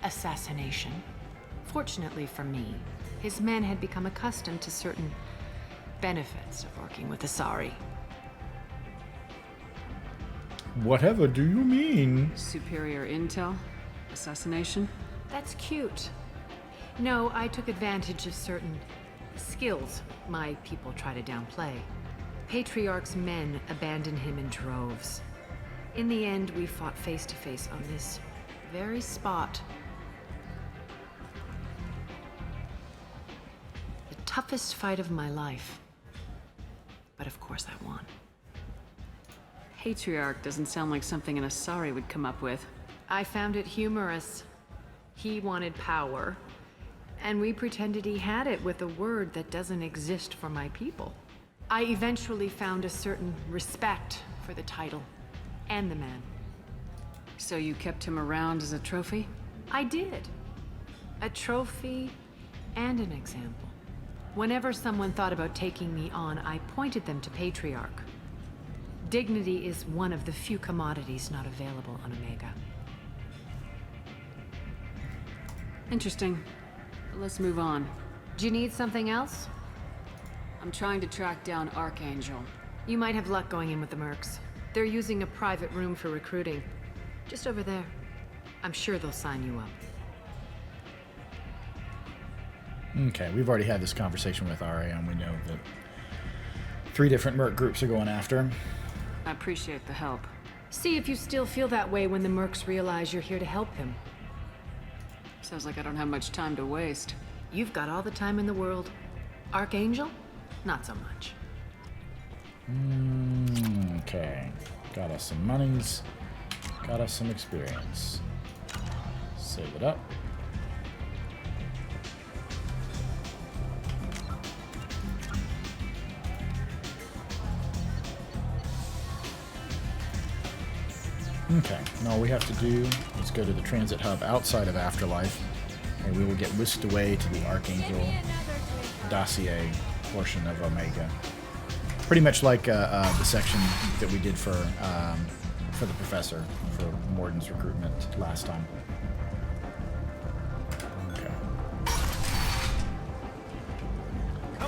Speaker 8: assassination. Fortunately for me, his men had become accustomed to certain benefits of working with Asari.
Speaker 1: Whatever do you mean?
Speaker 3: Superior intel? Assassination?
Speaker 8: That's cute. No, I took advantage of certain skills my people try to downplay. Patriarch's men abandoned him in droves. In the end, we fought face to face on this very spot. The toughest fight of my life. But of course I won.
Speaker 3: Patriarch doesn't sound like something an Asari would come up with.
Speaker 8: I found it humorous. He wanted power, and we pretended he had it with a word that doesn't exist for my people. I eventually found a certain respect for the title and the man.
Speaker 3: So you kept him around as a trophy?
Speaker 8: I did. A trophy and an example. Whenever someone thought about taking me on, I pointed them to Patriarch. Dignity is one of the few commodities not available on Omega.
Speaker 3: Interesting. But let's move on.
Speaker 8: Do you need something else?
Speaker 3: I'm trying to track down Archangel.
Speaker 8: You might have luck going in with the mercs. They're using a private room for recruiting. Just over there. I'm sure they'll sign you up.
Speaker 1: Okay, we've already had this conversation with Arya, and we know that 3 different merc groups are going after him.
Speaker 3: I appreciate the help.
Speaker 21: See if you still feel that way when the mercs realize you're here to help him.
Speaker 3: Sounds like I don't have much time to waste.
Speaker 21: You've got all the time in the world. Archangel? Not so much.
Speaker 1: Okay. Got us some monies. Got us some experience. Save it up. Okay, and all we have to do is go to the transit hub outside of Afterlife, and we will get whisked away to the Archangel dossier portion of Omega. Pretty much like the section that we did for the Professor, for Morden's recruitment last time. Okay.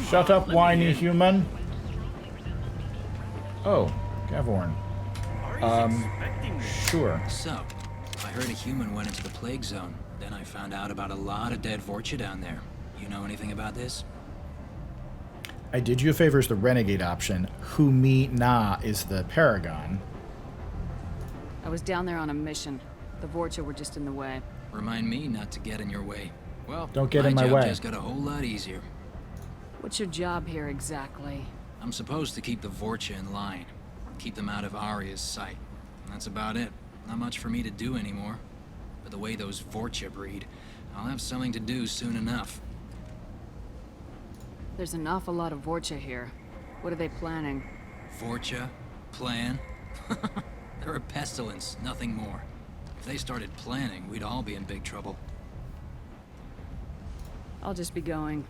Speaker 1: Shut up, whiny human. Oh, Gavorn. Sure.
Speaker 10: So, I heard a human went into the plague zone. Then I found out about a lot of dead Vorcha down there. You know anything about this?
Speaker 1: I did you a favor as the Renegade option. Who me na is the Paragon.
Speaker 3: I was down there on a mission. The Vorcha were just in the way.
Speaker 10: Remind me not to get in your way. Well,
Speaker 1: don't get in my
Speaker 10: job
Speaker 1: way.
Speaker 10: Just got a whole lot easier.
Speaker 3: What's your job here exactly?
Speaker 10: I'm supposed to keep the Vorcha in line. Keep them out of Arya's sight. And that's about it. Not much for me to do anymore. But the way those Vorcha breed, I'll have something to do soon enough.
Speaker 3: There's an awful lot of Vorcha here. What are they planning?
Speaker 10: Vorcha? Plan? They're a pestilence, nothing more. If they started planning, we'd all be in big trouble.
Speaker 3: I'll just be going.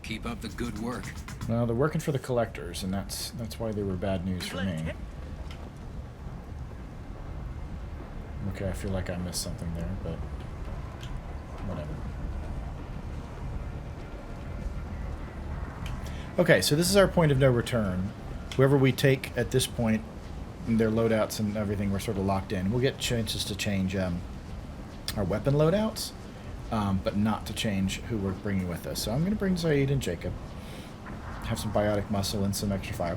Speaker 10: Keep up the good work.
Speaker 1: Well, they're working for the Collectors, and that's why they were bad news for me. Okay, I feel like I missed something there, but whatever. Okay, so this is our point of no return. Whoever we take at this point, their loadouts and everything, we're sort of locked in. We'll get chances to change our weapon loadouts, but not to change who we're bringing with us. So I'm going to bring Zaid and Jacob. Have some biotic muscle and some extra fire.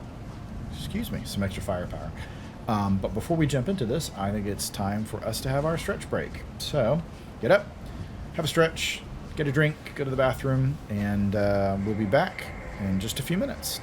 Speaker 1: Excuse me, some extra firepower. But before we jump into this, I think it's time for us to have our stretch break. So, get up, have a stretch, get a drink, go to the bathroom, and we'll be back in just a few minutes.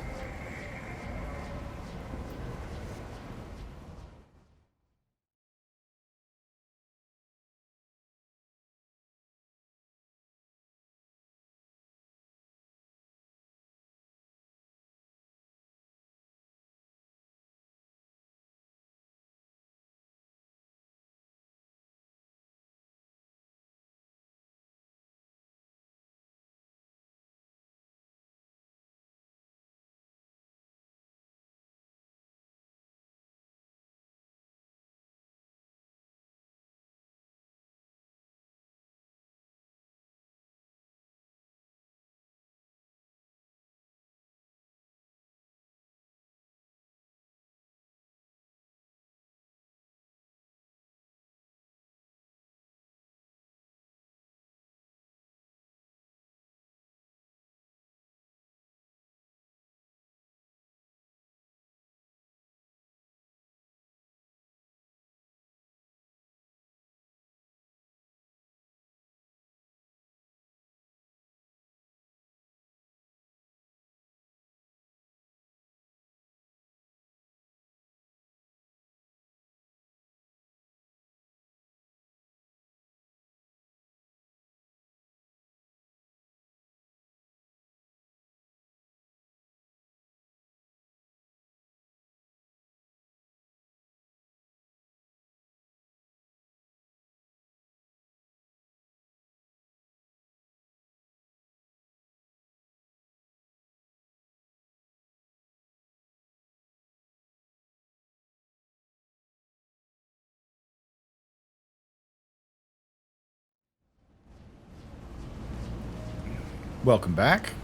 Speaker 1: Welcome back.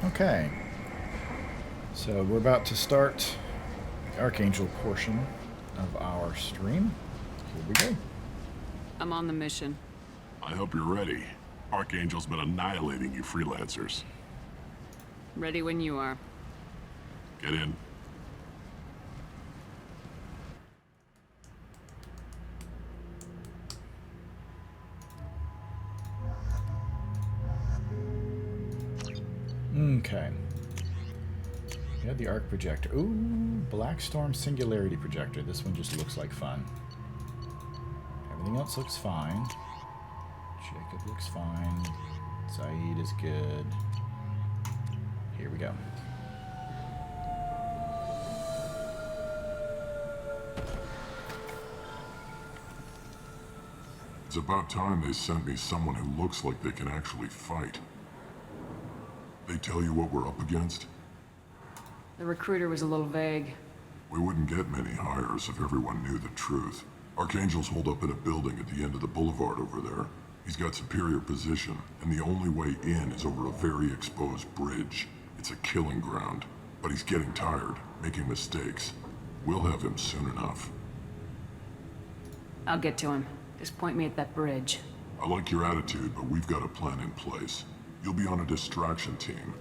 Speaker 1: Okay. So we're about to start the Archangel portion of our stream. Here we go.
Speaker 3: I'm on the mission.
Speaker 19: I hope you're ready.
Speaker 13: Archangel's been annihilating you freelancers.
Speaker 3: Ready when you are.
Speaker 13: Get in.
Speaker 1: Okay. We had the arc projector. Ooh, Black Storm Singularity Projector. This one just looks like fun. Everything else looks fine. Jacob looks fine. Saeed is good. Here we go.
Speaker 13: It's about time they sent me someone who looks like they can actually fight. They tell you what we're up against?
Speaker 3: The recruiter was a little vague.
Speaker 13: We wouldn't get many hires if everyone knew the truth. Archangel's holed up in a building at the end of the boulevard over there. He's got superior position, and the only way in is over a very exposed bridge. It's a killing ground, but he's getting tired, making mistakes. We'll have him soon enough.
Speaker 3: I'll get to him. Just point me at that bridge.
Speaker 13: I like your attitude, but we've got a plan in place. You'll be on a distraction team.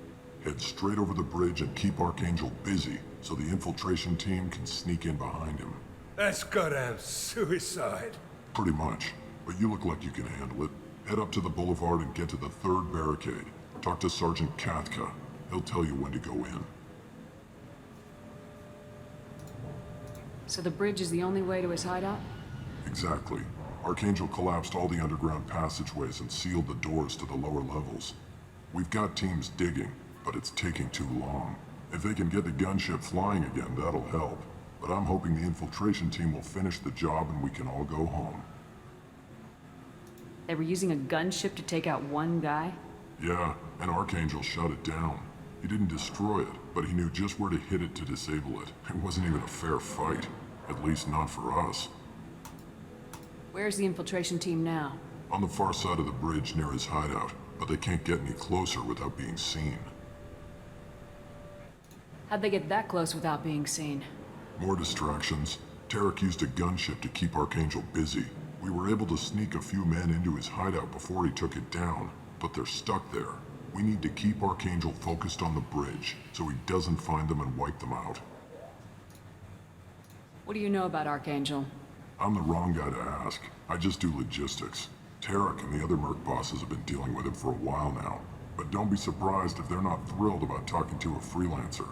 Speaker 13: Head straight over the bridge and keep Archangel busy so the infiltration team can sneak in behind him.
Speaker 9: That's goddamn suicide.
Speaker 13: Pretty much, but you look like you can handle it. Head up to the boulevard and get to the 3rd barricade. Talk to Sergeant Kathka. He'll tell you when to go in.
Speaker 3: So the bridge is the only way to his hideout?
Speaker 13: Exactly. Archangel collapsed all the underground passageways and sealed the doors to the lower levels. We've got teams digging, but it's taking too long. If they can get the gunship flying again, that'll help. But I'm hoping the infiltration team will finish the job and we can all go home.
Speaker 3: They were using a gunship to take out one guy?
Speaker 13: Yeah, and Archangel shut it down. He didn't destroy it, but he knew just where to hit it to disable it. It wasn't even a fair fight. At least not for us.
Speaker 3: Where's the infiltration team now?
Speaker 13: On the far side of the bridge near his hideout, but they can't get any closer without being seen.
Speaker 3: How'd they get that close without being seen?
Speaker 13: More distractions. Tarek used a gunship to keep Archangel busy. We were able to sneak a few men into his hideout before he took it down, but they're stuck there. We need to keep Archangel focused on the bridge, so he doesn't find them and wipe them out.
Speaker 3: What do you know about Archangel?
Speaker 13: I'm the wrong guy to ask. I just do logistics. Tarek and the other merc bosses have been dealing with him for a while now. But don't be surprised if they're not thrilled about talking to a freelancer.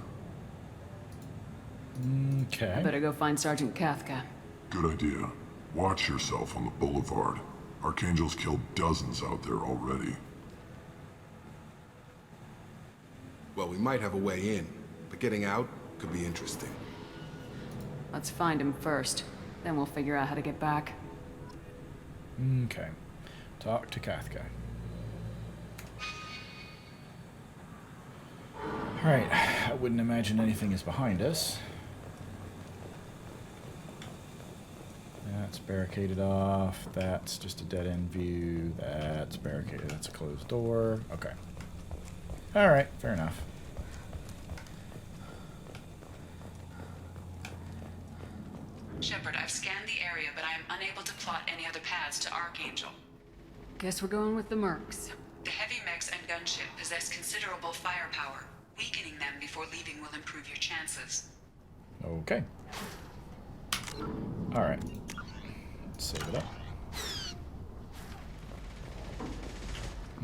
Speaker 1: Okay.
Speaker 3: I better go find Sergeant Kathka.
Speaker 13: Good idea. Watch yourself on the boulevard. Archangel's killed dozens out there already.
Speaker 5: Well, we might have a way in, but getting out could be interesting.
Speaker 3: Let's find him first. Then we'll figure out how to get back.
Speaker 1: Okay. Talk to Kathka. Alright, I wouldn't imagine anything is behind us. That's barricaded off. That's just a dead-end view. That's barricaded. That's a closed door. Okay. Alright, fair enough.
Speaker 7: Shepard, I've scanned the area, but I am unable to plot any other paths to Archangel.
Speaker 3: Guess we're going with the mercs.
Speaker 7: The heavy mechs and gunship possess considerable firepower. Weakening them before leaving will improve your chances.
Speaker 1: Okay. Alright. Let's save it up.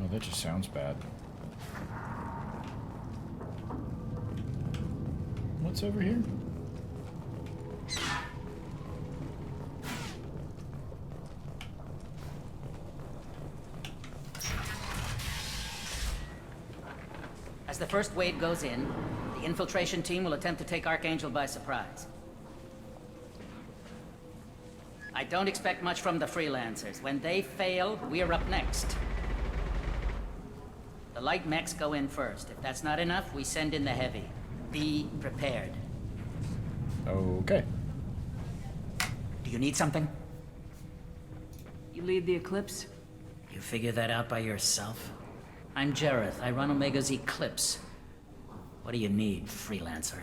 Speaker 1: Oh, that just sounds bad. What's over here?
Speaker 4: As the first wave goes in, the infiltration team will attempt to take Archangel by surprise. I don't expect much from the freelancers. When they fail, we're up next. The light mechs go in first. If that's not enough, we send in the heavy. Be prepared.
Speaker 1: Okay.
Speaker 4: Do you need something?
Speaker 3: You lead the Eclipse?
Speaker 4: You figure that out by yourself? I'm Jareth. I run Omega's Eclipse. What do you need, freelancer?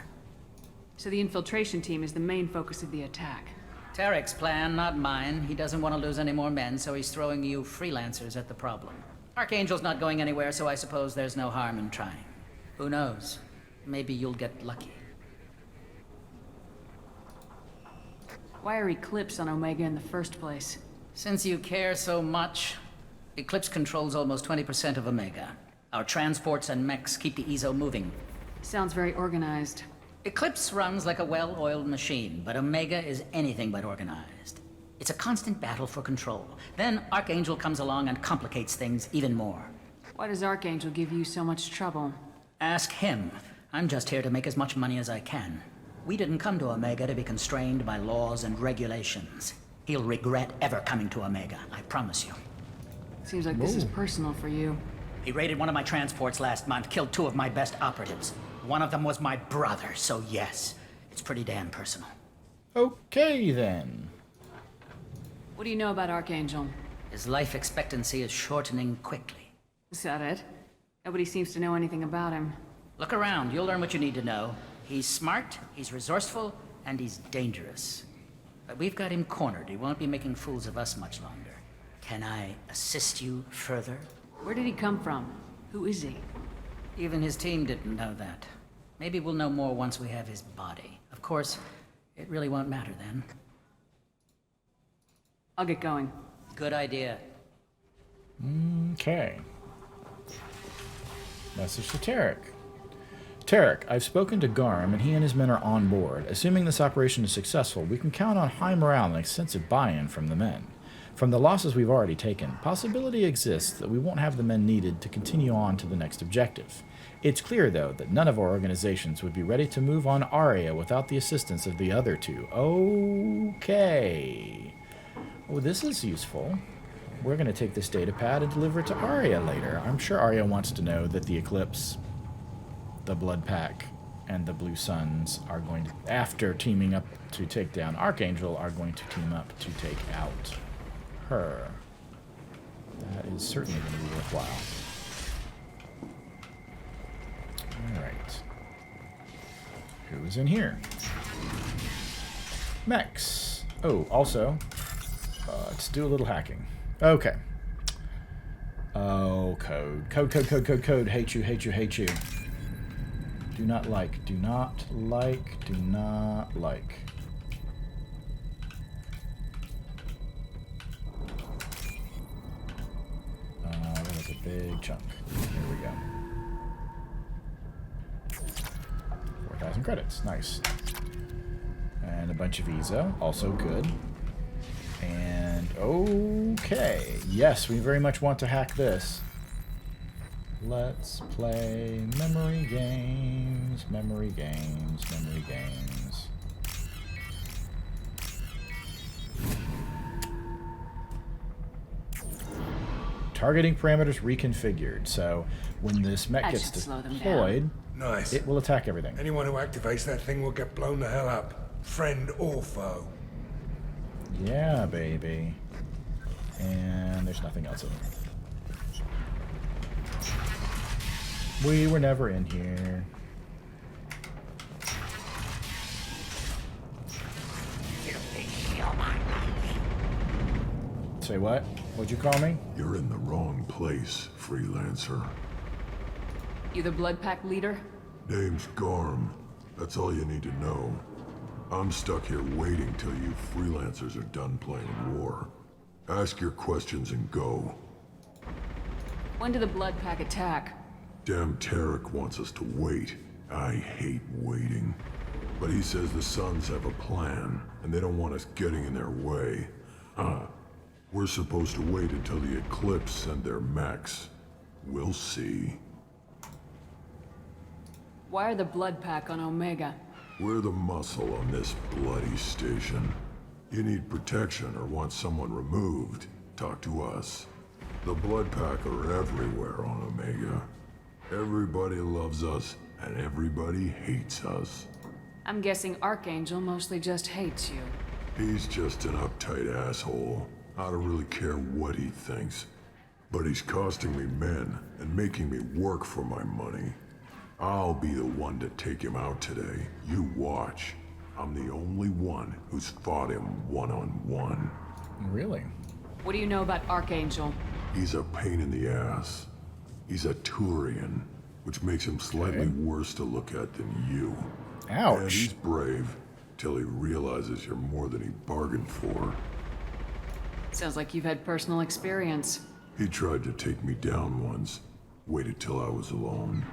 Speaker 3: So the infiltration team is the main focus of the attack.
Speaker 4: Tarek's plan, not mine. He doesn't want to lose any more men, so he's throwing you freelancers at the problem. Archangel's not going anywhere, so I suppose there's no harm in trying. Who knows? Maybe you'll get lucky.
Speaker 3: Why are Eclipse on Omega in the first place?
Speaker 4: Since you care so much, Eclipse controls almost 20% of Omega. Our transports and mechs keep the EZO moving.
Speaker 3: Sounds very organized.
Speaker 4: Eclipse runs like a well-oiled machine, but Omega is anything but organized. It's a constant battle for control. Then Archangel comes along and complicates things even more.
Speaker 3: Why does Archangel give you so much trouble?
Speaker 4: Ask him. I'm just here to make as much money as I can. We didn't come to Omega to be constrained by laws and regulations. He'll regret ever coming to Omega, I promise you.
Speaker 3: Seems like this is personal for you.
Speaker 4: He raided one of my transports last month, killed 2 of my best operatives. One of them was my brother, so yes, it's pretty damn personal.
Speaker 1: Okay, then.
Speaker 3: What do you know about Archangel?
Speaker 4: His life expectancy is shortening quickly.
Speaker 3: Is that it? Nobody seems to know anything about him.
Speaker 4: Look around, you'll learn what you need to know. He's smart, he's resourceful, and he's dangerous. But we've got him cornered. He won't be making fools of us much longer. Can I assist you further?
Speaker 3: Where did he come from? Who is he?
Speaker 4: Even his team didn't know that. Maybe we'll know more once we have his body. Of course, it really won't matter then.
Speaker 3: I'll get going.
Speaker 4: Good idea.
Speaker 1: Okay. Message to Tarek. Tarek, I've spoken to Garm, and he and his men are on board. Assuming this operation is successful, we can count on high morale and extensive buy-in from the men. From the losses we've already taken, possibility exists that we won't have the men needed to continue on to the next objective. It's clear, though, that none of our organizations would be ready to move on Aria without the assistance of the other 2. Okay. Oh, this is useful. We're going to take this data pad and deliver it to Aria later. I'm sure Aria wants to know that the Eclipse, the Blood Pack, and the Blue Suns are going to, after teaming up to take down Archangel, are going to team up to take out her. That is certainly going to be worthwhile. Alright. Who is in here? Max. Oh, also, let's do a little hacking. Okay. Oh, code. Code. Hate you. Do not like. That was a big chunk. Here we go. 4,000 credits. Nice. And a bunch of EZO. Also good. And okay. Yes, we very much want to hack this. Let's play memory games. Targeting parameters reconfigured. So when this mech gets deployed,
Speaker 9: nice.
Speaker 1: It will attack everything.
Speaker 9: Anyone who activates that thing will get blown the hell up. Friend or foe.
Speaker 1: Yeah, baby. And there's nothing else in here. We were never in here. Say what? What'd you call me?
Speaker 19: You're in the wrong place, freelancer.
Speaker 3: You the Blood Pack leader?
Speaker 19: Name's Garm. That's all you need to know. I'm stuck here waiting till you freelancers are done playing war. Ask your questions and go.
Speaker 3: When did the Blood Pack attack?
Speaker 19: Damn Tarek wants us to wait. I hate waiting. But he says the Suns have a plan, and they don't want us getting in their way. We're supposed to wait until the Eclipse send their mechs. We'll see.
Speaker 3: Why are the Blood Pack on Omega?
Speaker 19: We're the muscle on this bloody station. You need protection or want someone removed, talk to us. The Blood Pack are everywhere on Omega. Everybody loves us, and everybody hates us.
Speaker 3: I'm guessing Archangel mostly just hates you.
Speaker 19: He's just an uptight asshole. I don't really care what he thinks. But he's costing me men and making me work for my money. I'll be the one to take him out today. You watch. I'm the only one who's fought him one-on-one.
Speaker 1: Really?
Speaker 3: What do you know about Archangel?
Speaker 19: He's a pain in the ass. He's a Turian, which makes him slightly worse to look at than you.
Speaker 1: Ouch.
Speaker 19: And he's brave, till he realizes you're more than he bargained for.
Speaker 3: Sounds like you've had personal experience.
Speaker 19: He tried to take me down once. Waited till I was alone.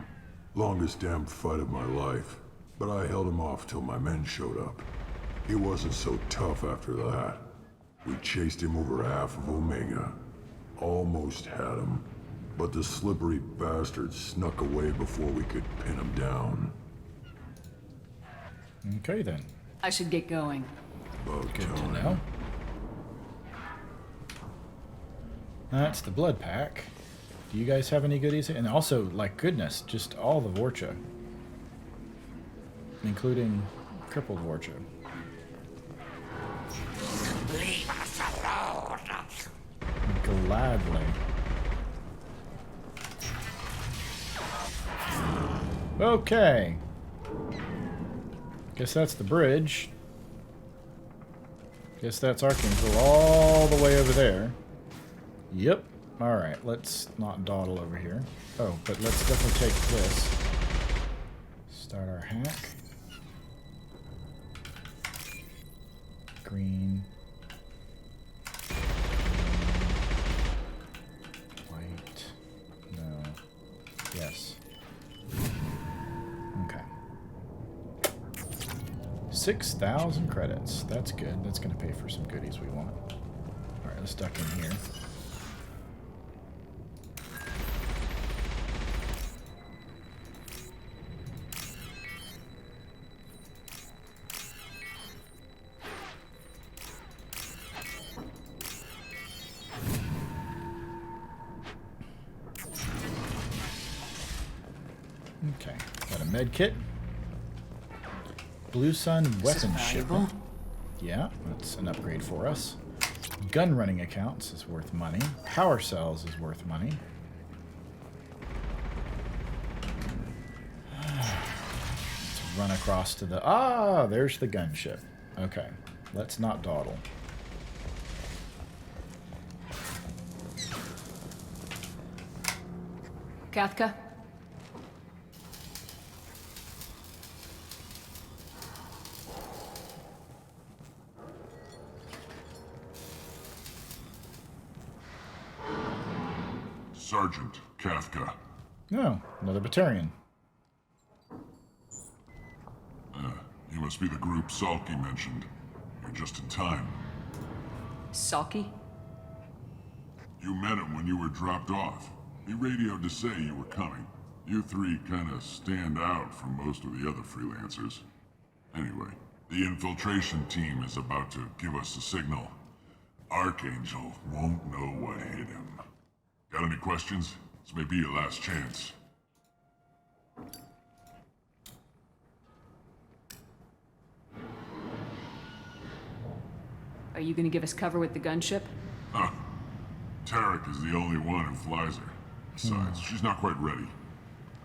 Speaker 19: Longest damn fight of my life. But I held him off till my men showed up. He wasn't so tough after that. We chased him over half of Omega. Almost had him. But the slippery bastard snuck away before we could pin him down.
Speaker 1: Okay then.
Speaker 3: I should get going.
Speaker 19: About
Speaker 1: Good
Speaker 19: time.
Speaker 1: to know. That's the blood pack. Do you guys have any goodies? And also, like, goodness, just all the Vorcha. Including crippled Vorcha.
Speaker 12: Leave us alone.
Speaker 1: Gladly. Okay. Guess that's the bridge. Guess that's Archangel all the way over there. Yep. Alright, let's not dawdle over here. Oh, but let's definitely take this. Start our hack. Green. White. No. Yes. Okay. 6,000 credits. That's good. That's going to pay for some goodies we want. Alright, let's duck in here. Okay, got a med kit. Blue Sun weapon shipment. Yeah, that's an upgrade for us. Gun running accounts is worth money. Power cells is worth money. Let's run across to the... Ah, there's the gunship. Okay, let's not dawdle.
Speaker 3: Kathka?
Speaker 13: Sergeant Kathka.
Speaker 1: Oh, another Batarian.
Speaker 13: You must be the group Salky mentioned. You're just in time.
Speaker 3: Salky?
Speaker 13: You met him when you were dropped off. He radioed to say you were coming. You three kind of stand out from most of the other freelancers. Anyway, the infiltration team is about to give us a signal. Archangel won't know what hit him. Got any questions? This may be your last chance.
Speaker 3: Are you gonna give us cover with the gunship?
Speaker 13: Huh. Tarek is the only one who flies her. Besides, she's not quite ready.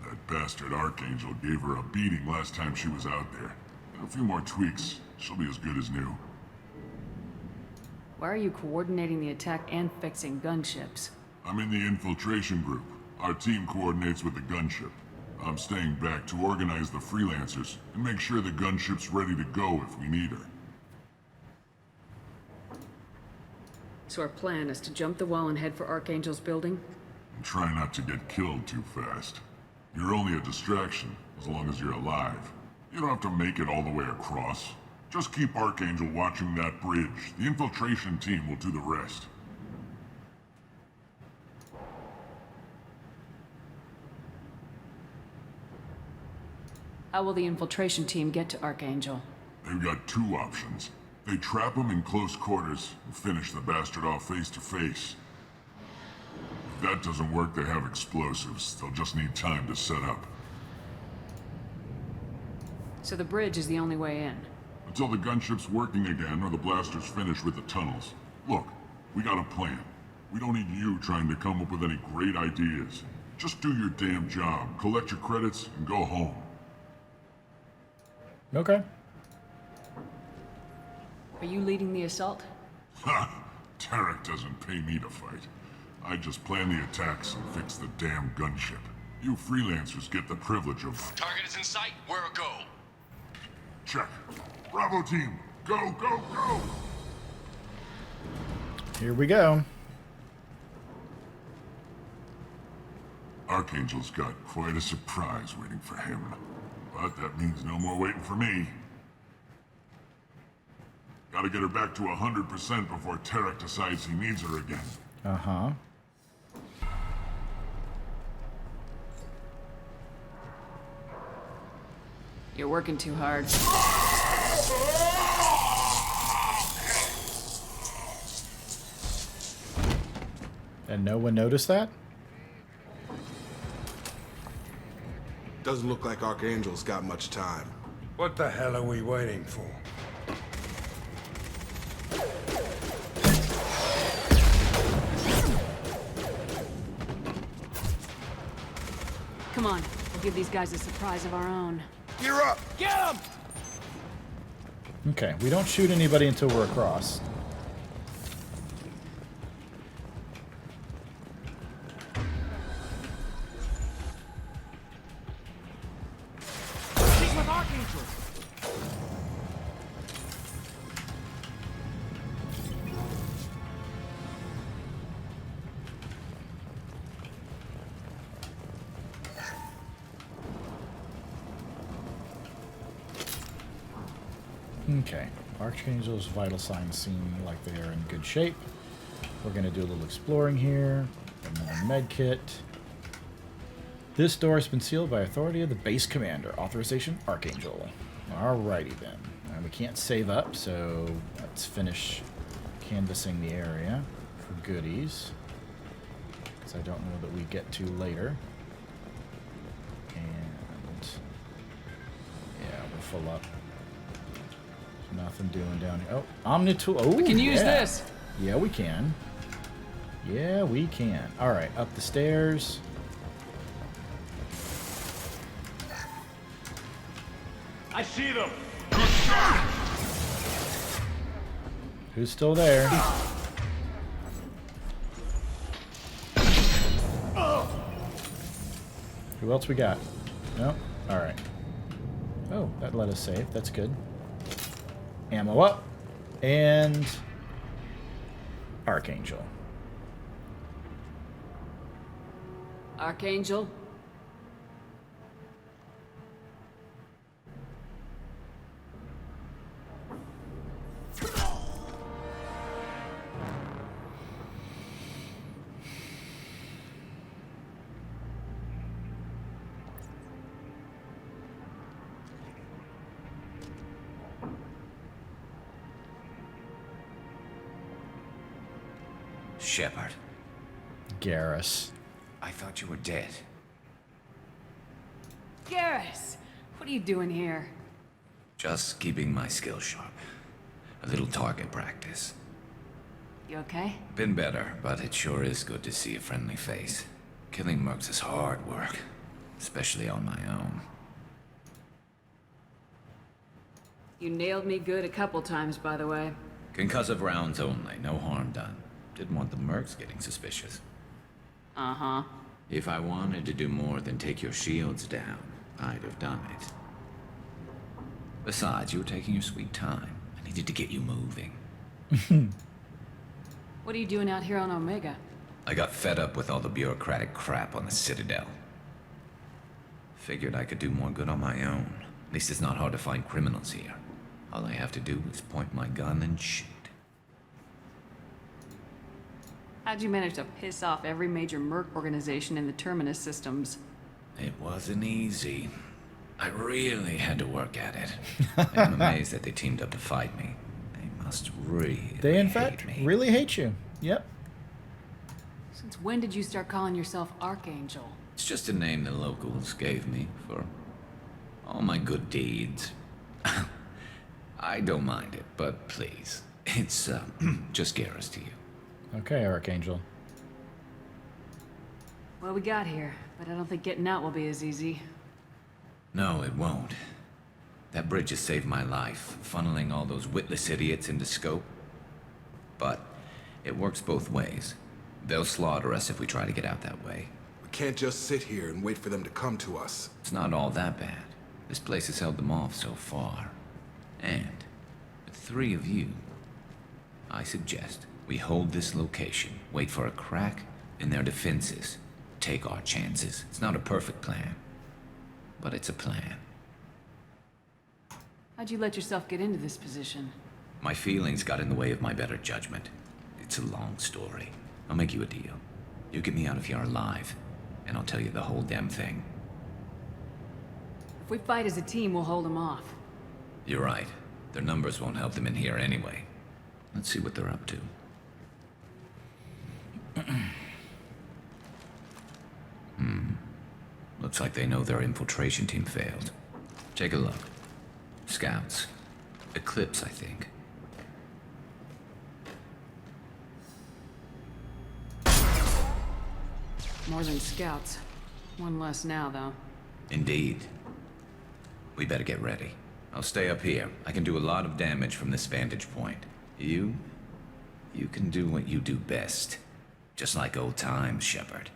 Speaker 13: That bastard Archangel gave her a beating last time she was out there. A few more tweaks, she'll be as good as new.
Speaker 3: Why are you coordinating the attack and fixing gunships?
Speaker 13: I'm in the infiltration group. Our team coordinates with the gunship. I'm staying back to organize the freelancers and make sure the gunship's ready to go if we need her.
Speaker 3: So our plan is to jump the wall and head for Archangel's building?
Speaker 13: And try not to get killed too fast. You're only a distraction, as long as you're alive. You don't have to make it all the way across. Just keep Archangel watching that bridge. The infiltration team will do the rest.
Speaker 3: How will the infiltration team get to Archangel?
Speaker 13: They've got two options. They trap him in close quarters and finish the bastard off face to face. If that doesn't work, they have explosives. They'll just need time to set up.
Speaker 3: So the bridge is the only way in?
Speaker 13: Until the gunship's working again or the blasters finish with the tunnels. Look, we got a plan. We don't need you trying to come up with any great ideas. Just do your damn job, collect your credits, and go home.
Speaker 1: Okay.
Speaker 3: Are you leading the assault?
Speaker 13: Ha! Tarek doesn't pay me to fight. I just plan the attacks and fix the damn gunship. You freelancers get the privilege of...
Speaker 20: Target is in sight. Where a go?
Speaker 13: Check. Bravo team, go, go, go!
Speaker 1: Here we go.
Speaker 13: Archangel's got quite a surprise waiting for him. But that means no more waiting for me. Gotta get her back to 100% before Tarek decides he needs her again.
Speaker 1: Uh-huh.
Speaker 3: You're working too hard.
Speaker 1: And no one noticed that?
Speaker 5: Doesn't look like Archangel's got much time.
Speaker 9: What the hell are we waiting for?
Speaker 3: Come on, we'll give these guys a surprise of our own.
Speaker 5: Gear up!
Speaker 14: Get him!
Speaker 1: Okay, we don't shoot anybody until we're across.
Speaker 14: He's with Archangel!
Speaker 1: Okay, Archangel's vital signs seem like they are in good shape. We're going to do a little exploring here. Another med kit. This door has been sealed by authority of the base commander. Authorization, Archangel. Alrighty then. And we can't save up, so let's finish canvassing the area for goodies. Because I don't know that we get to later. And yeah, we're full up. Nothing doing down here. Oh, Omnitool. Oh,
Speaker 3: We can use
Speaker 1: yeah.
Speaker 3: this.
Speaker 1: Yeah, we can. Yeah, we can. All right, up the stairs.
Speaker 14: I see them!
Speaker 1: Who's still there? Who else we got? No? All right. Oh, that let us save. That's good. Ammo up. And Archangel.
Speaker 3: Archangel?
Speaker 18: Shepard.
Speaker 1: Garrus.
Speaker 18: I thought you were dead.
Speaker 3: Garrus! What are you doing here?
Speaker 18: Just keeping my skills sharp. A little target practice.
Speaker 3: You okay?
Speaker 18: Been better, but it sure is good to see a friendly face. Killing mercs is hard work, especially on my own.
Speaker 3: You nailed me good a couple times, by the way.
Speaker 18: Concussive rounds only, no harm done. Didn't want the mercs getting suspicious.
Speaker 3: Uh-huh.
Speaker 18: If I wanted to do more than take your shields down, I'd have done it. Besides, you were taking your sweet time. I needed to get you moving.
Speaker 3: What are you doing out here on Omega?
Speaker 18: I got fed up with all the bureaucratic crap on the Citadel. Figured I could do more good on my own. At least it's not hard to find criminals here. All I have to do is point my gun and shoot.
Speaker 3: How'd you manage to piss off every major merc organization in the Terminus systems?
Speaker 18: It wasn't easy. I really had to work at it. I'm amazed that they teamed up to fight me. They must really
Speaker 1: They, in fact, really hate you. Yep.
Speaker 3: Since when did you start calling yourself Archangel?
Speaker 18: It's just a name the locals gave me for all my good deeds. I don't mind it, but please, it's just Garrus to you.
Speaker 1: Okay, Archangel.
Speaker 3: Well, we got here, but I don't think getting out will be as easy.
Speaker 18: No, it won't. That bridge has saved my life, funneling all those witless idiots into scope. But it works both ways. They'll slaughter us if we try to get out that way.
Speaker 5: We can't just sit here and wait for them to come to us.
Speaker 18: It's not all that bad. This place has held them off so far. And, with 3 of you, I suggest we hold this location, wait for a crack in their defenses, take our chances. It's not a perfect plan, but it's a plan.
Speaker 3: How'd you let yourself get into this position?
Speaker 18: My feelings got in the way of my better judgment. It's a long story. I'll make you a deal. You get me out of here alive, and I'll tell you the whole damn thing.
Speaker 3: If we fight as a team, we'll hold them off.
Speaker 18: You're right. Their numbers won't help them in here anyway. Let's see what they're up to. Looks like they know their infiltration team failed. Take a look. Scouts. Eclipse, I think.
Speaker 3: More than scouts. One less now, though.
Speaker 18: Indeed. We better get ready. I'll stay up here. I can do a lot of damage from this vantage point. You can do what you do best. Just like old times, Shepard.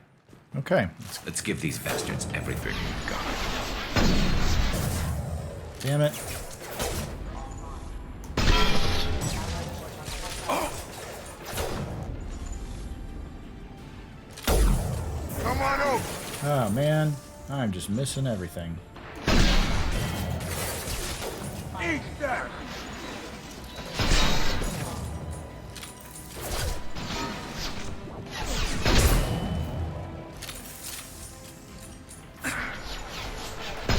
Speaker 1: Okay.
Speaker 18: Let's give these bastards everything we've got.
Speaker 1: Damn it.
Speaker 9: Come on over.
Speaker 1: Oh, man. I'm just missing everything.
Speaker 9: Eat that.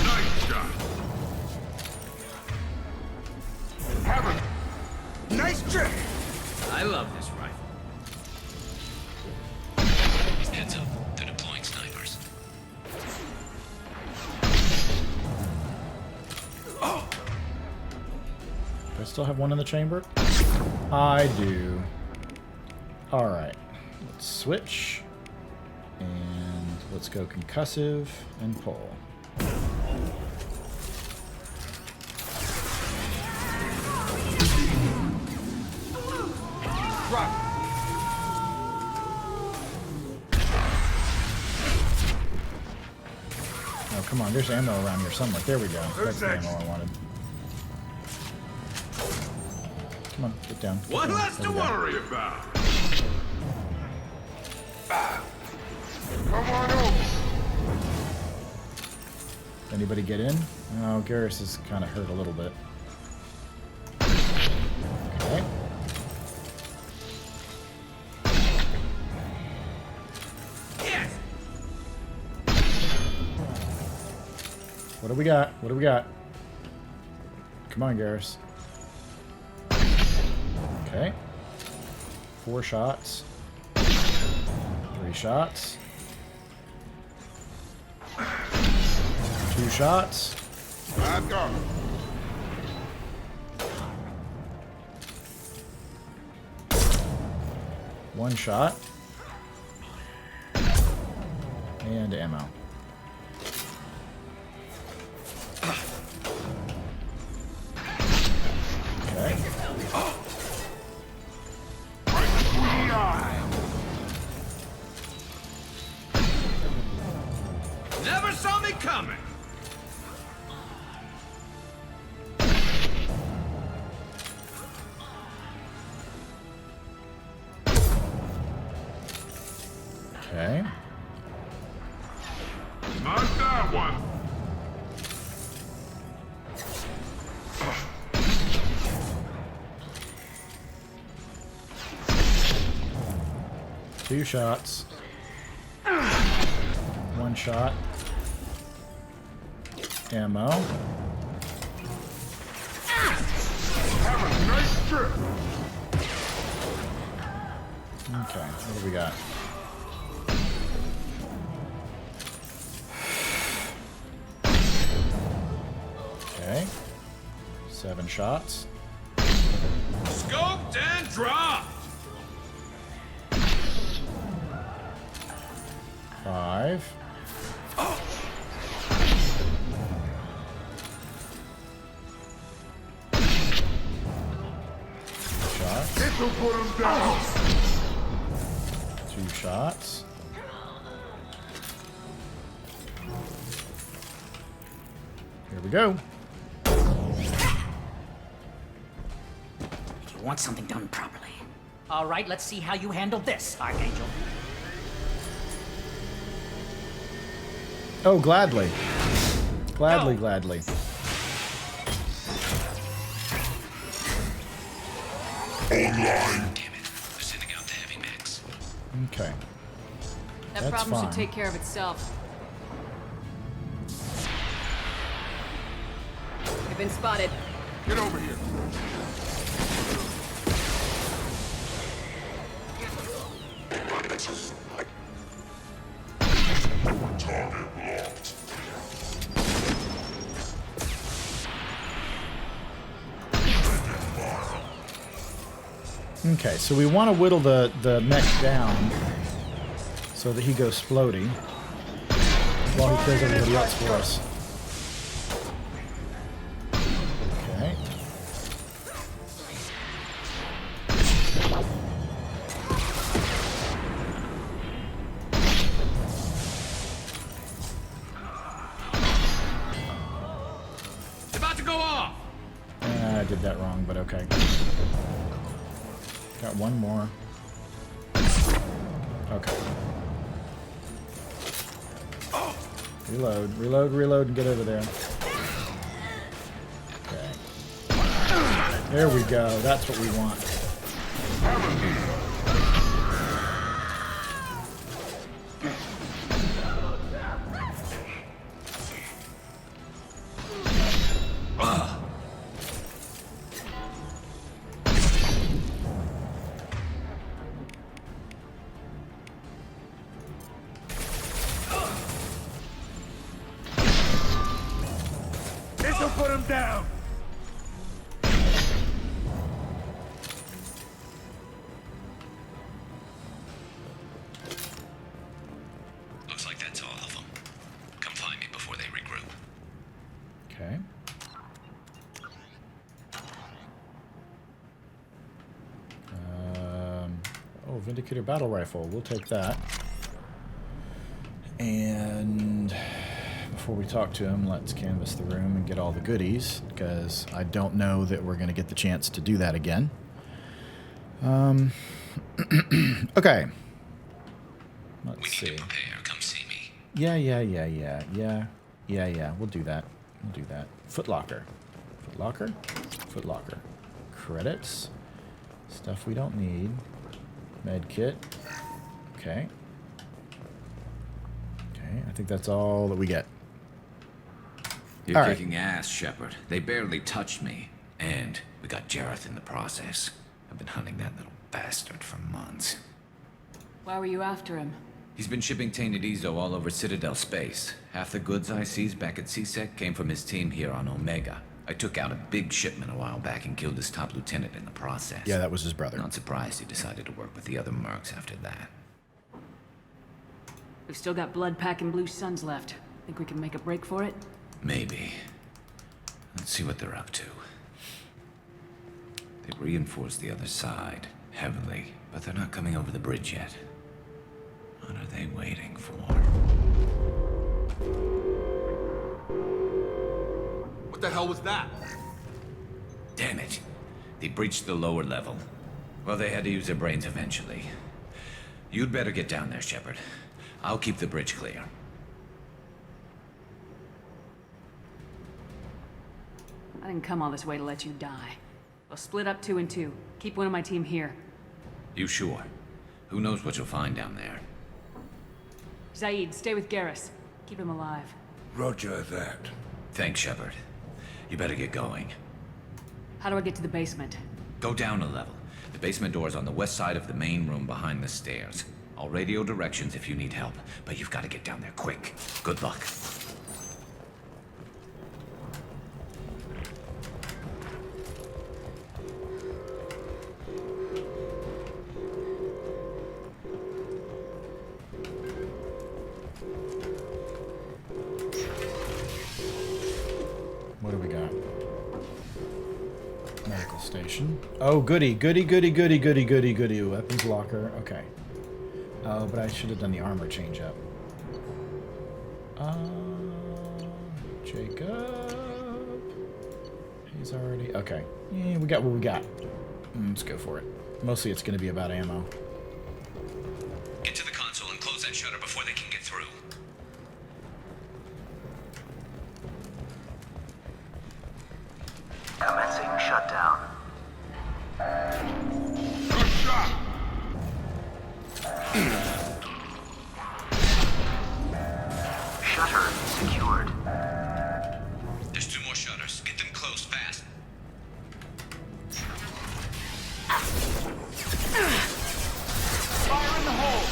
Speaker 19: Nice shot.
Speaker 9: Have a nice trip.
Speaker 18: I love this rifle.
Speaker 12: Heads up, they're deploying snipers.
Speaker 1: Do I still have one in the chamber? I do. Alright. Let's switch. And let's go concussive and pull.
Speaker 9: Drop.
Speaker 1: Oh, come on. There's ammo around here somewhere. There we go. That's the ammo I wanted. Come on, get down. Get
Speaker 19: One
Speaker 1: down.
Speaker 19: less
Speaker 1: There
Speaker 19: to
Speaker 1: we go.
Speaker 19: worry about.
Speaker 9: Come on over.
Speaker 1: Anybody get in? Oh, Garrus is kind of hurt a little bit. Okay.
Speaker 19: Yes.
Speaker 1: What do we got? What do we got? Come on, Garrus. Okay. 4 shots. 3 shots. 2 shots.
Speaker 9: I've got it.
Speaker 1: One shot. And ammo. Okay.
Speaker 19: Never saw me coming.
Speaker 1: Okay.
Speaker 19: Not that one.
Speaker 1: Two shots. 1 shot. Ammo.
Speaker 9: Have a nice trip.
Speaker 1: Okay, what do we got? Okay. 7 shots.
Speaker 19: Scoped and dropped.
Speaker 1: 5. Shot.
Speaker 9: This'll put him down.
Speaker 1: 2 few shots. Here we go.
Speaker 4: You want something done properly. All right, let's see how you handle this, Archangel.
Speaker 1: Oh, gladly. Gladly, gladly.
Speaker 20: Online. Damn it. They're sending out the heavy mechs.
Speaker 1: Okay.
Speaker 3: That
Speaker 1: That's
Speaker 3: problem
Speaker 1: fine.
Speaker 3: should take care of itself. You've been spotted.
Speaker 20: Get over here. Target locked.
Speaker 1: Okay, so we want to whittle the mech down so that he goes floaty while he kills everybody else for us. Okay.
Speaker 14: It's about to go off!
Speaker 1: I did that wrong, but okay. Got one more. Okay. Reload, reload, reload, and get over there. Okay. There we go. That's what we want.
Speaker 9: This'll put him down.
Speaker 20: Looks like that's all of them. Come find me before they regroup.
Speaker 1: Okay. Oh, Vindicator Battle Rifle. We'll take that. And before we talk to him, let's canvass the room and get all the goodies, because I don't know that we're going to get the chance to do that again. Okay. Let's see.
Speaker 20: Prepare. Come see me.
Speaker 1: Yeah. We'll do that. We'll do that. Footlocker. Footlocker? Footlocker. Credits. Stuff we don't need. Med kit. Okay. Okay, I think that's all that we get.
Speaker 18: You're
Speaker 1: All right.
Speaker 18: kicking ass, Shepard. They barely touched me. And we got Jareth in the process. I've been hunting that little bastard for months.
Speaker 3: Why were you after him?
Speaker 18: He's been shipping tainted Ezo all over Citadel space. Half the goods I seized back at CSEC came from his team here on Omega. I took out a big shipment a while back and killed his top lieutenant in the process.
Speaker 1: Yeah, that was his brother.
Speaker 18: Not surprised he decided to work with the other mercs after that.
Speaker 3: We've still got blood pack and blue suns left. Think we can make a break for it?
Speaker 18: Maybe. Let's see what they're up to. They reinforced the other side, heavily, but they're not coming over the bridge yet. What are they waiting for?
Speaker 5: What the hell was that?
Speaker 18: Damn it. They breached the lower level. Well, they had to use their brains eventually. You'd better get down there, Shepard. I'll keep the bridge clear.
Speaker 3: I didn't come all this way to let you die. We'll split up 2 and 2. Keep one of my team here.
Speaker 18: You sure? Who knows what you'll find down there?
Speaker 3: Zaid, stay with Garrus. Keep him alive.
Speaker 9: Roger that.
Speaker 18: Thanks, Shepard. You better get going.
Speaker 3: How do I get to the basement?
Speaker 18: Go down a level. The basement door is on the west side of the main room behind the stairs. I'll radio directions if you need help, but you've got to get down there quick. Good luck.
Speaker 1: What do we got? Medical station. Oh, goody, goody, goody, goody, goody, goody, goody. Weapons locker. Okay. Oh, but I should have done the armor change up. Jacob. He's already... Okay. Yeah, we got what we got. Let's go for it. Mostly it's going to be about ammo.
Speaker 18: Get to the console and close that shutter before they can get through.
Speaker 6: Commencing shutdown.
Speaker 9: Good shot!
Speaker 6: Shutter secured.
Speaker 18: There's 2 more shutters. Get them closed fast.
Speaker 6: Fire in the hole!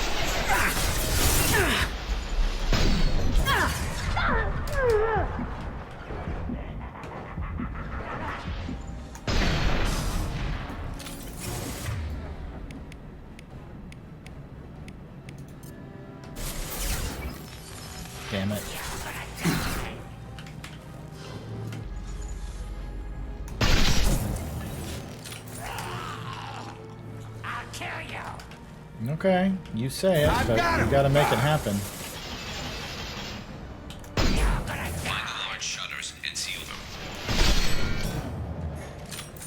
Speaker 1: Damn it.
Speaker 12: I'll kill you.
Speaker 1: Okay, you say it, but you gotta make it happen.
Speaker 18: Find the large shutters and seal them.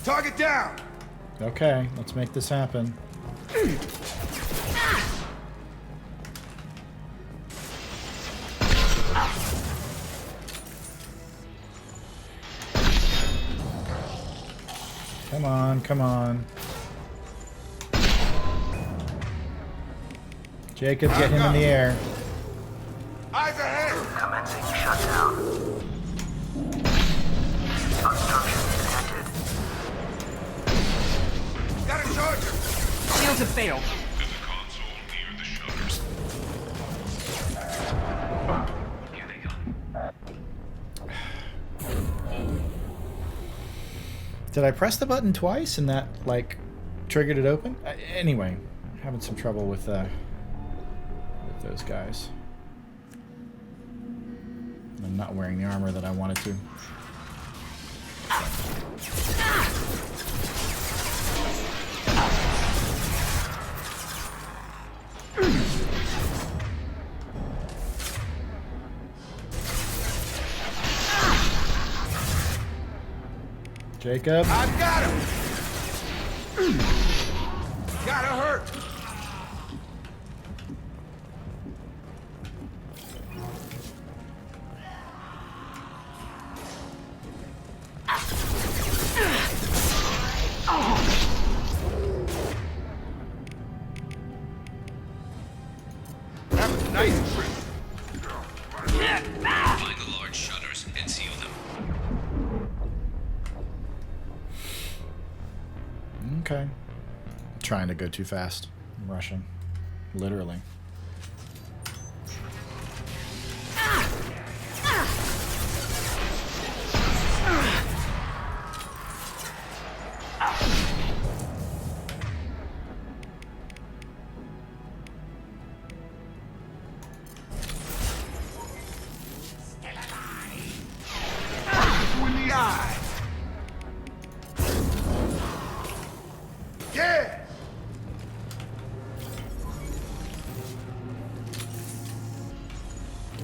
Speaker 9: Target down!
Speaker 1: Okay, let's make this happen. Come on, come on. Jacob, get him in the air.
Speaker 9: Eyes ahead!
Speaker 6: Commencing shutdown. Obstruction detected.
Speaker 9: Got a charger!
Speaker 3: Shields have failed.
Speaker 13: To the console near the shutters.
Speaker 10: Here they go.
Speaker 1: Did I press the button twice and that, like, triggered it open? Anyway, having some trouble with those guys. I'm not wearing the armor that I wanted to. Jacob?
Speaker 9: I've got him! Gotta hurt! That was nice trick.
Speaker 18: Find the large shutters and seal them.
Speaker 1: Okay. Trying to go too fast. I'm rushing. Literally.
Speaker 9: In the eye! Yeah!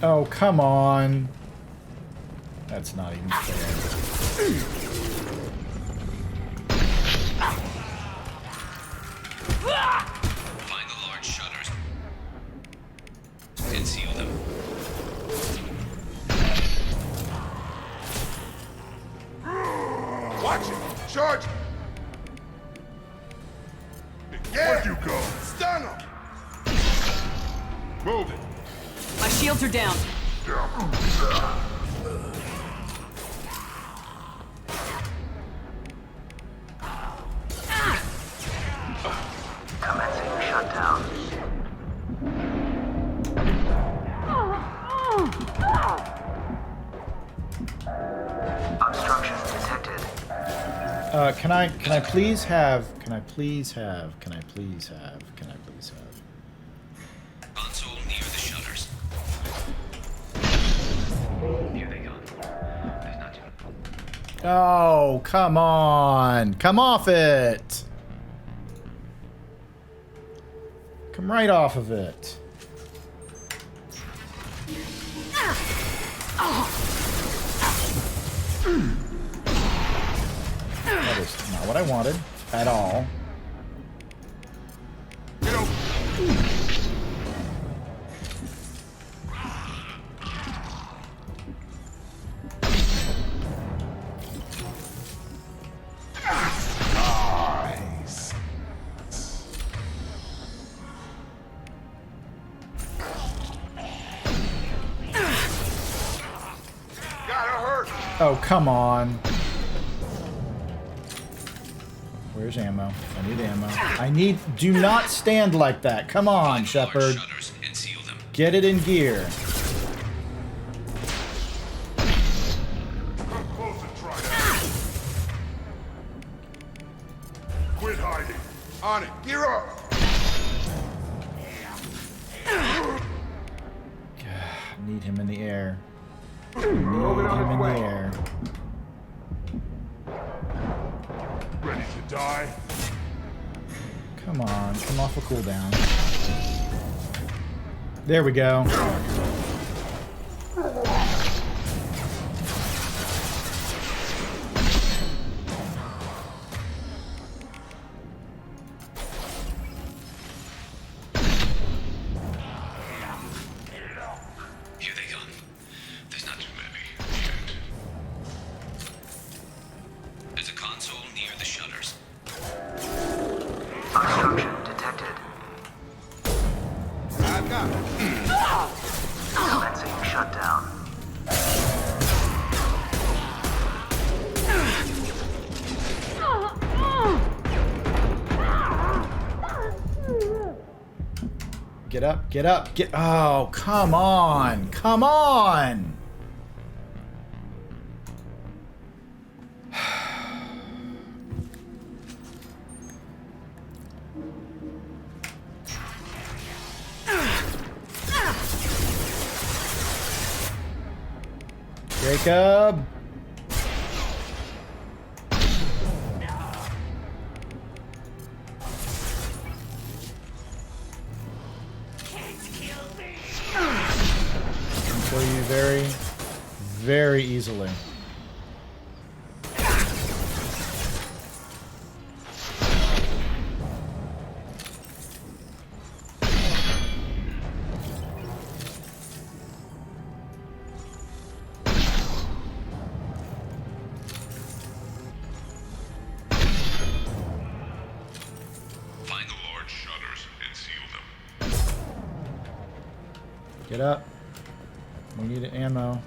Speaker 1: Oh, come on. That's not even fair.
Speaker 18: Find the large shutters and seal them.
Speaker 9: Watch it! Charge it! Yeah!
Speaker 19: Where'd you go?
Speaker 9: Stun him!
Speaker 19: Move it.
Speaker 3: My shields are down.
Speaker 6: Commencing shutdown. Obstruction detected.
Speaker 1: Can I please have
Speaker 18: Console near the shutters.
Speaker 10: Here they go. There's not too much.
Speaker 1: Oh, come on. Come off it. Come I'm right off of it. That is not what I wanted at all.
Speaker 5: Nice. Gotta hurt.
Speaker 1: Oh, come on. Where's ammo? I need ammo. I need... Do not stand like that. Come on, Shepard. Get it in gear.
Speaker 19: Come close and try that. Quit hiding.
Speaker 5: On it. Gear up.
Speaker 1: Need him in the air. Need him in the air.
Speaker 19: Ready to die?
Speaker 1: Come on, come off a cooldown. There we go.
Speaker 18: Here they come. There's not too many. There's a console near the shutters.
Speaker 6: Obstruction detected.
Speaker 5: I've got it.
Speaker 6: Commencing shutdown.
Speaker 1: Get up, get up, get... Oh, come on! Come on! Jacob! Can kill you very, very easily.
Speaker 13: Find the large shutters and seal them.
Speaker 1: Get up. We need ammo.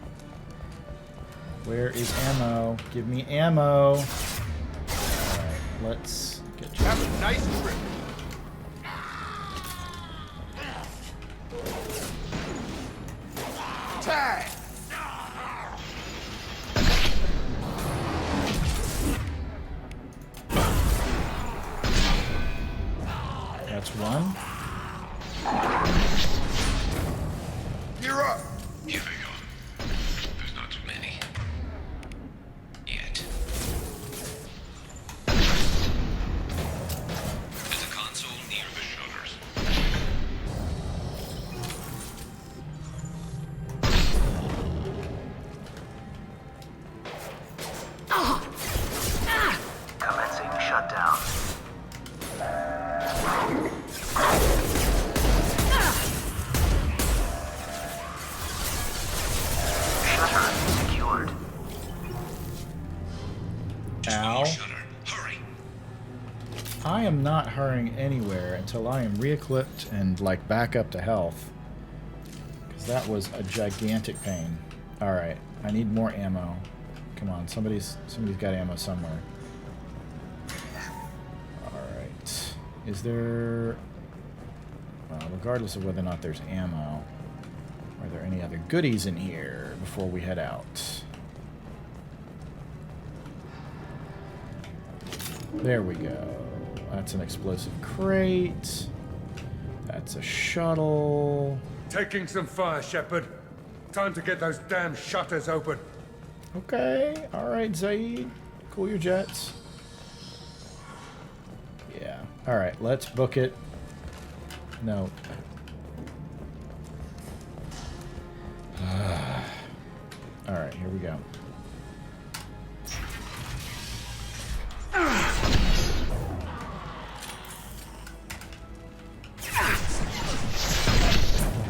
Speaker 1: Where is ammo? Give me ammo. Alright, let's get you.
Speaker 5: Have a nice trip. Tag.
Speaker 1: That's one.
Speaker 5: Gear up.
Speaker 18: Here they go. There's not too many. Yet. There's a console near the shutters.
Speaker 6: Commencing shutdown. Shutter secured.
Speaker 1: Ow. I am not hurrying anywhere until I am re-equipped and like back up to health. Because that was a gigantic pain. Alright, I need more ammo. Come on, somebody's got ammo somewhere. Alright. Is there... Well, regardless of whether or not there's ammo, are there any other goodies in here before we head out? There we go. That's an explosive crate. That's a shuttle.
Speaker 9: Taking some fire, Shepard. Time to get those damn shutters open.
Speaker 1: Okay. Alright, Zaid. Cool your jets. Yeah. Alright, let's book it. No. Alright, here we go.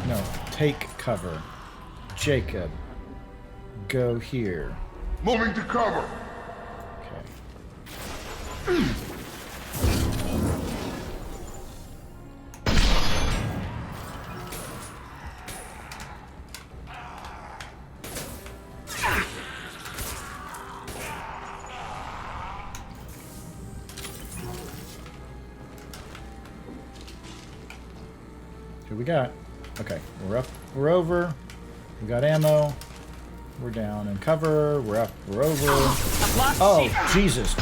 Speaker 1: No, take cover. Jacob, go here.
Speaker 19: Moving to cover.
Speaker 1: Okay. Who we got? Okay, we're up, we're over. We got ammo. We're down in cover. We're up, we're over. Oh, Jesus.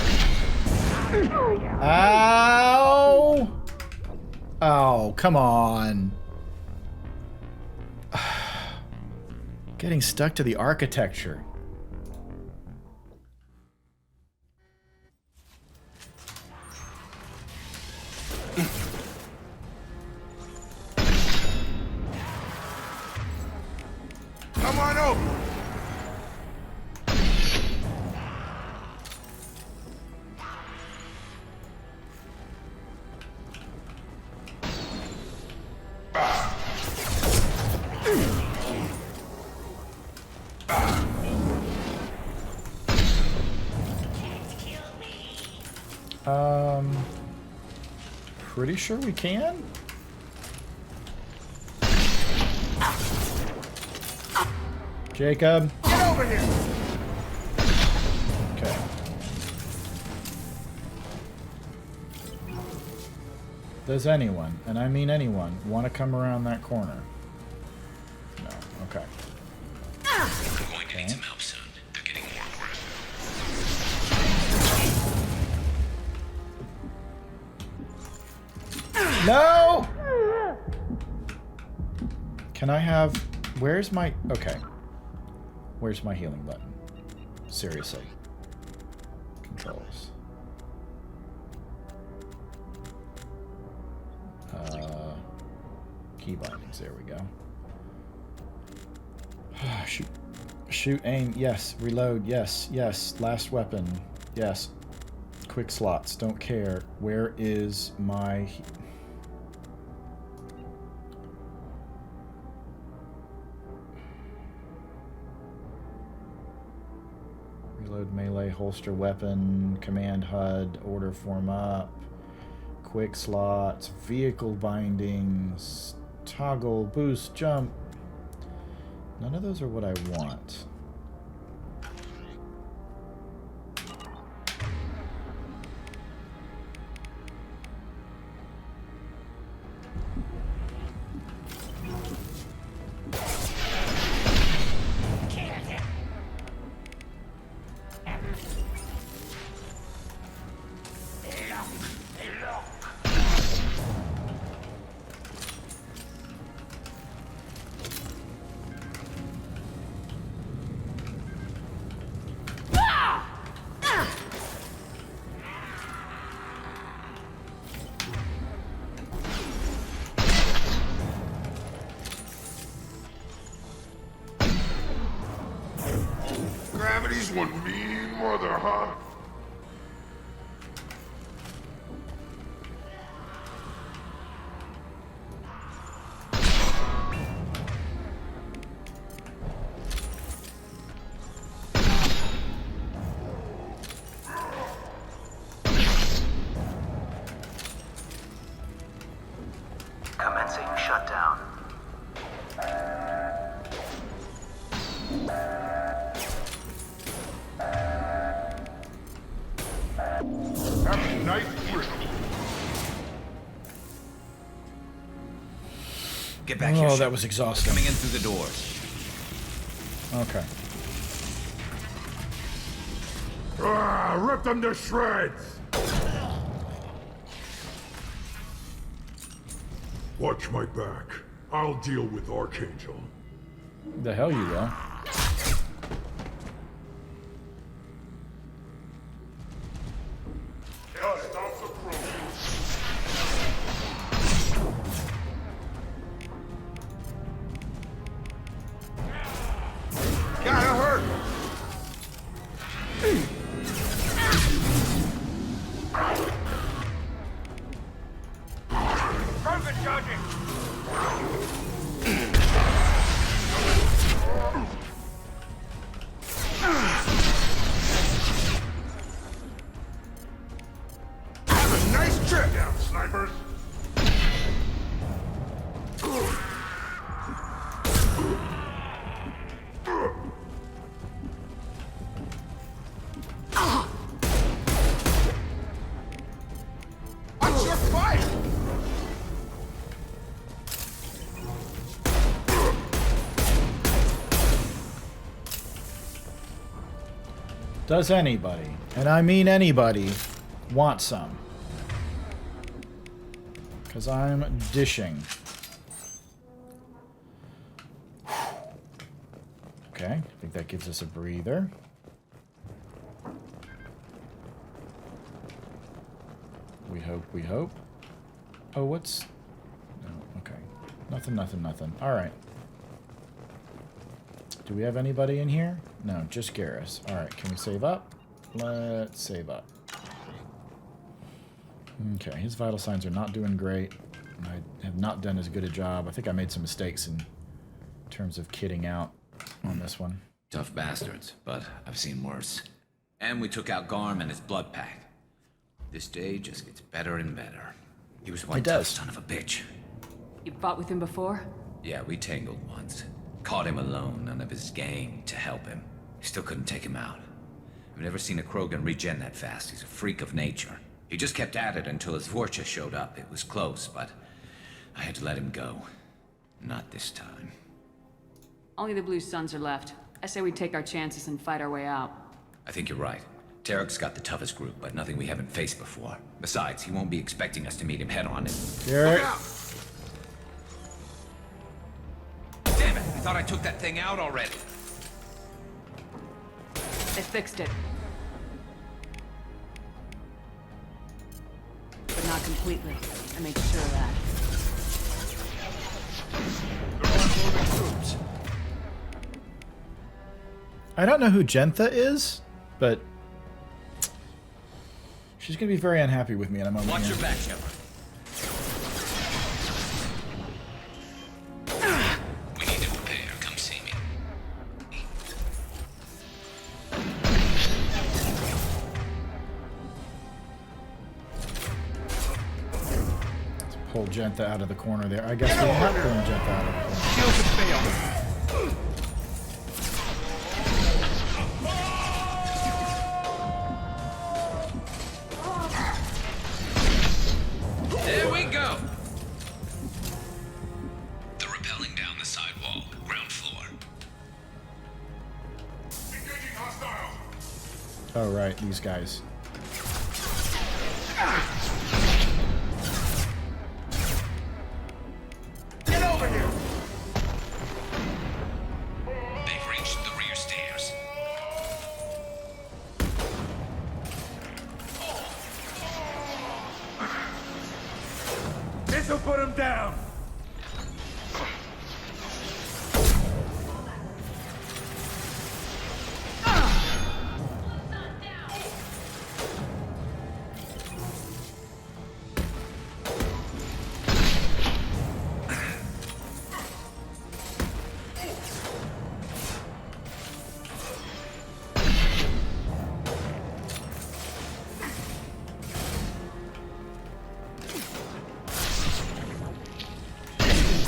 Speaker 1: Ow! Oh, come on. Getting stuck to the architecture.
Speaker 19: Come on over.
Speaker 1: Pretty sure we can? Jacob?
Speaker 19: Get over here!
Speaker 1: Okay. Does anyone, and I mean anyone, want to come around that corner? No. Okay.
Speaker 18: I'm going to need some help soon. They're getting more aggressive.
Speaker 1: No! Can I have... Where's my... Okay. Where's my healing button? Seriously. Controls. Key bindings. There we go. Shoot. Shoot, aim. Yes. Reload. Yes. Yes. Last weapon. Yes. Quick slots. Don't care. Where is my... Reload melee, holster weapon, command HUD, order form up, quick slots, vehicle bindings, toggle, boost, jump. None of those are what I want.
Speaker 19: Gravity's one mean mother, huh?
Speaker 6: Commencing shutdown.
Speaker 19: Have a nice trip.
Speaker 18: Get back here.
Speaker 1: Oh, that was exhausting.
Speaker 18: Coming in through the doors.
Speaker 1: Okay.
Speaker 19: Rip them to shreds! Watch my back. I'll deal with Archangel.
Speaker 1: The hell you will. Does anybody, and I mean anybody, want some? Because I'm dishing. Okay, I think that gives us a breather. We hope, we hope. Oh, what's... No, okay. Nothing. Alright. Do we have anybody in here? No, just Garrus. Alright, can we save up? Let's save up. Okay, his vital signs are not doing great. I have not done as good a job. I think I made some mistakes in terms of kitting out on this one.
Speaker 18: Tough bastards, but I've seen worse. And we took out Garm and his blood pack. This day just gets better and better. He was one tough son of a bitch.
Speaker 3: You fought with him before?
Speaker 18: Yeah, we tangled once. Caught him alone, none of his gang to help him. Still couldn't take him out. I've never seen a Krogan regen that fast. He's a freak of nature. He just kept at it until his Vorcha showed up. It was close, but I had to let him go. Not this time.
Speaker 3: Only the Blue Suns are left. I say we take our chances and fight our way out.
Speaker 18: I think you're right. Tarek's got the toughest group, but nothing we haven't faced before. Besides, he won't be expecting us to meet him head-on and...
Speaker 1: Garrett.
Speaker 2: Damn it! I thought I took that thing out already.
Speaker 3: They fixed it. But not completely. I made sure of that.
Speaker 1: I don't know who Gentha is, but she's going to be very unhappy with me in a moment.
Speaker 2: Watch your back, Shepard.
Speaker 20: We need to prepare. Come see me.
Speaker 1: Let's pull Gentha out of the corner there. I guess we're not pulling Gentha out of the corner.
Speaker 2: Shields have failed.
Speaker 20: There we go. They're rappelling down the sidewall, ground floor.
Speaker 1: Oh, right, these guys.
Speaker 2: Get over here!
Speaker 20: They've reached the rear stairs.
Speaker 17: This'll put him down!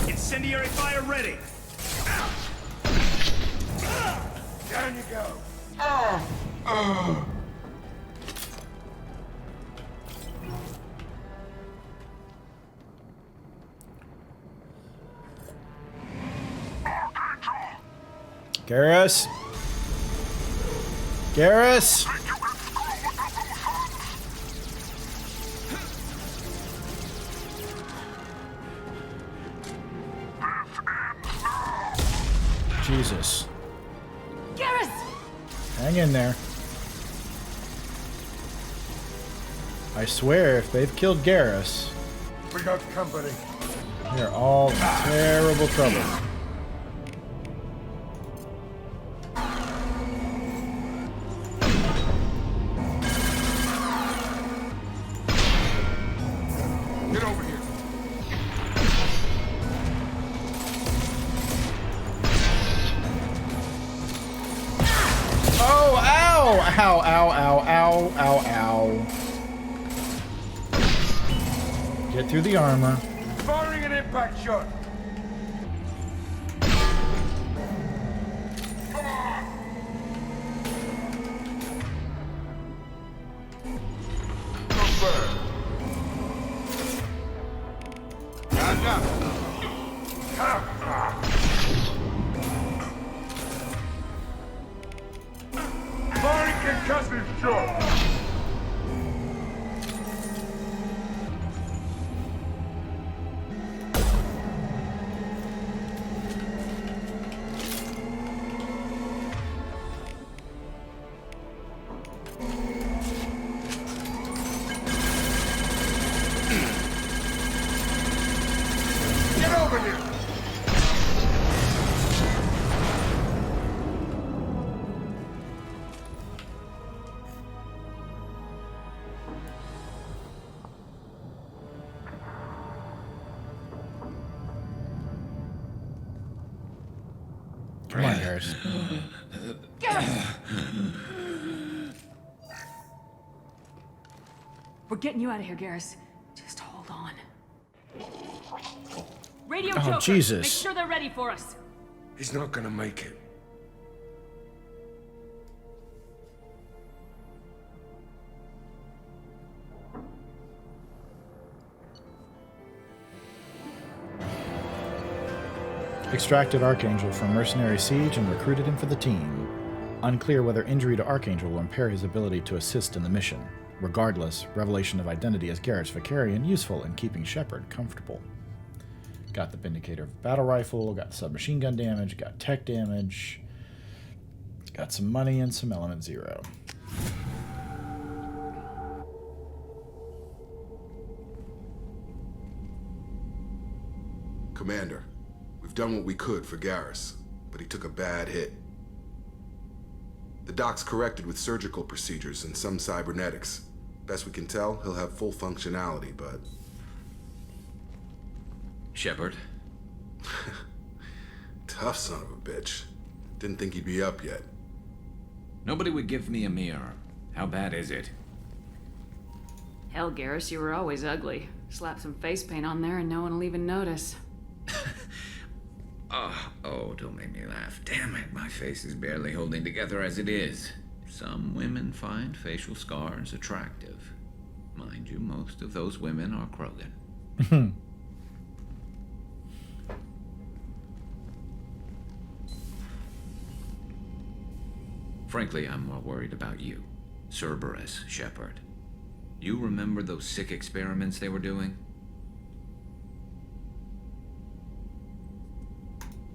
Speaker 17: Incendiary fire ready! Down you go!
Speaker 1: Garrus? Garrus? Jesus.
Speaker 3: Garrus!
Speaker 1: Hang in there. I swear, if they've killed Garrus,
Speaker 9: We got company.
Speaker 1: they're all in terrible trouble.
Speaker 5: Get over here.
Speaker 1: Oh, ow! Ow, ow, ow, ow, ow, ow. Get through the armor.
Speaker 17: Firing an impact shot! Firing concussion!
Speaker 19: sharp!
Speaker 9: Get over here!
Speaker 1: Come on, Garrus.
Speaker 3: We're getting you out of here, Garrus. Just hold on. Radio
Speaker 1: Oh,
Speaker 3: Joker,
Speaker 1: Jesus.
Speaker 3: make sure they're ready for us.
Speaker 9: He's not gonna make it.
Speaker 1: Extracted Archangel from mercenary siege and recruited him for the team. Unclear whether injury to Archangel will impair his ability to assist in the mission. Regardless, revelation of identity as Garrus Vicarian useful in keeping Shepard comfortable. Got the Vindicator battle rifle, got submachine gun damage, got tech damage, got some money and some element 0.
Speaker 5: Commander, we've done what we could for Garrus, but he took a bad hit. The doc's corrected with surgical procedures and some cybernetics. Best we can tell, he'll have full functionality, but...
Speaker 18: Shepard?
Speaker 5: Tough son of a bitch. Didn't think he'd be up yet.
Speaker 18: Nobody would give me a mirror. How bad is it?
Speaker 3: Hell, Garrus, you were always ugly. Slap some face paint on there and no one will even notice.
Speaker 18: Oh, don't make me laugh. Damn it, my face is barely holding together as it is. Some women find facial scars attractive. Mind you, most of those women are Krogan. Frankly, I'm more worried about you. Cerberus, Shepard. You remember those sick experiments they were doing?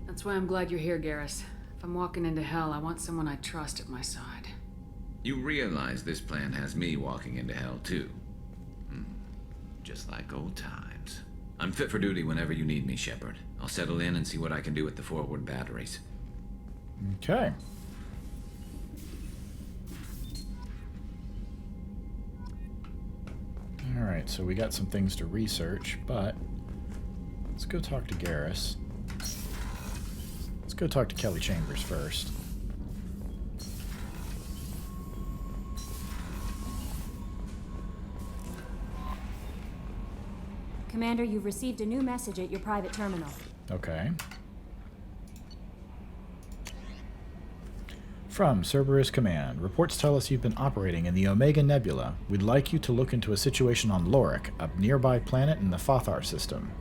Speaker 3: That's why I'm glad you're here, Garrus. If I'm walking into hell, I want someone I trust at my side.
Speaker 18: You realize this plan has me walking into hell, too. Just like old times. I'm fit for duty whenever you need me, Shepard. I'll settle in and see what I can do with the forward batteries.
Speaker 1: Okay. Alright, so we got some things to research, but let's go talk to Garrus. Let's go talk to Kelly Chambers first.
Speaker 15: Commander, you've received a new message at your private terminal.
Speaker 1: Okay. From Cerberus Command, reports tell us you've been operating in the Omega Nebula. We'd like you to look into a situation on Lorik, a nearby planet in the Fothar system.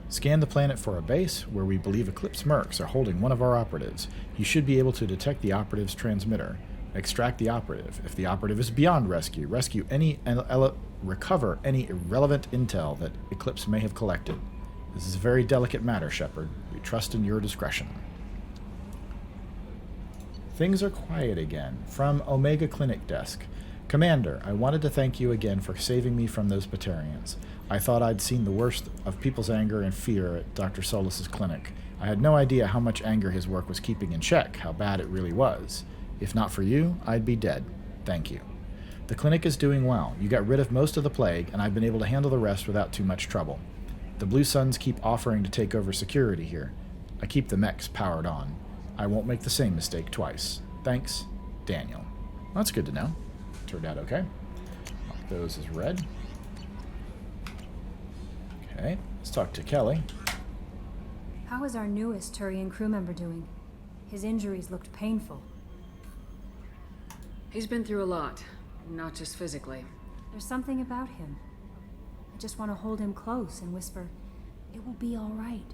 Speaker 1: Scan the planet for a base where we believe Eclipse Mercs are holding one of our operatives. You should be able to detect the operative's transmitter. Extract the operative. If the operative is beyond rescue, recover any irrelevant intel that Eclipse may have collected. This is a very delicate matter, Shepard. We trust in your discretion. Things are quiet again. From Omega Clinic Desk. Commander, I wanted to thank you again for saving me from those Batarians. I thought I'd seen the worst of people's anger and fear at Dr. Solus's clinic. I had no idea how much anger his work was keeping in check, how bad it really was. If not for you, I'd be dead. Thank you. The clinic is doing well. You got rid of most of the plague, and I've been able to handle the rest without too much trouble. The Blue Suns keep offering to take over security here. I keep the mechs powered on. I won't make the same mistake twice. Thanks, Daniel. Well, that's good to know. Turned out okay. Mark those as red. Okay, let's talk to Kelly.
Speaker 15: How is our newest Turian crew member doing? His injuries looked painful.
Speaker 3: He's been through a lot, not just physically.
Speaker 15: There's something about him. I just want to hold him close and whisper, "It will be all right."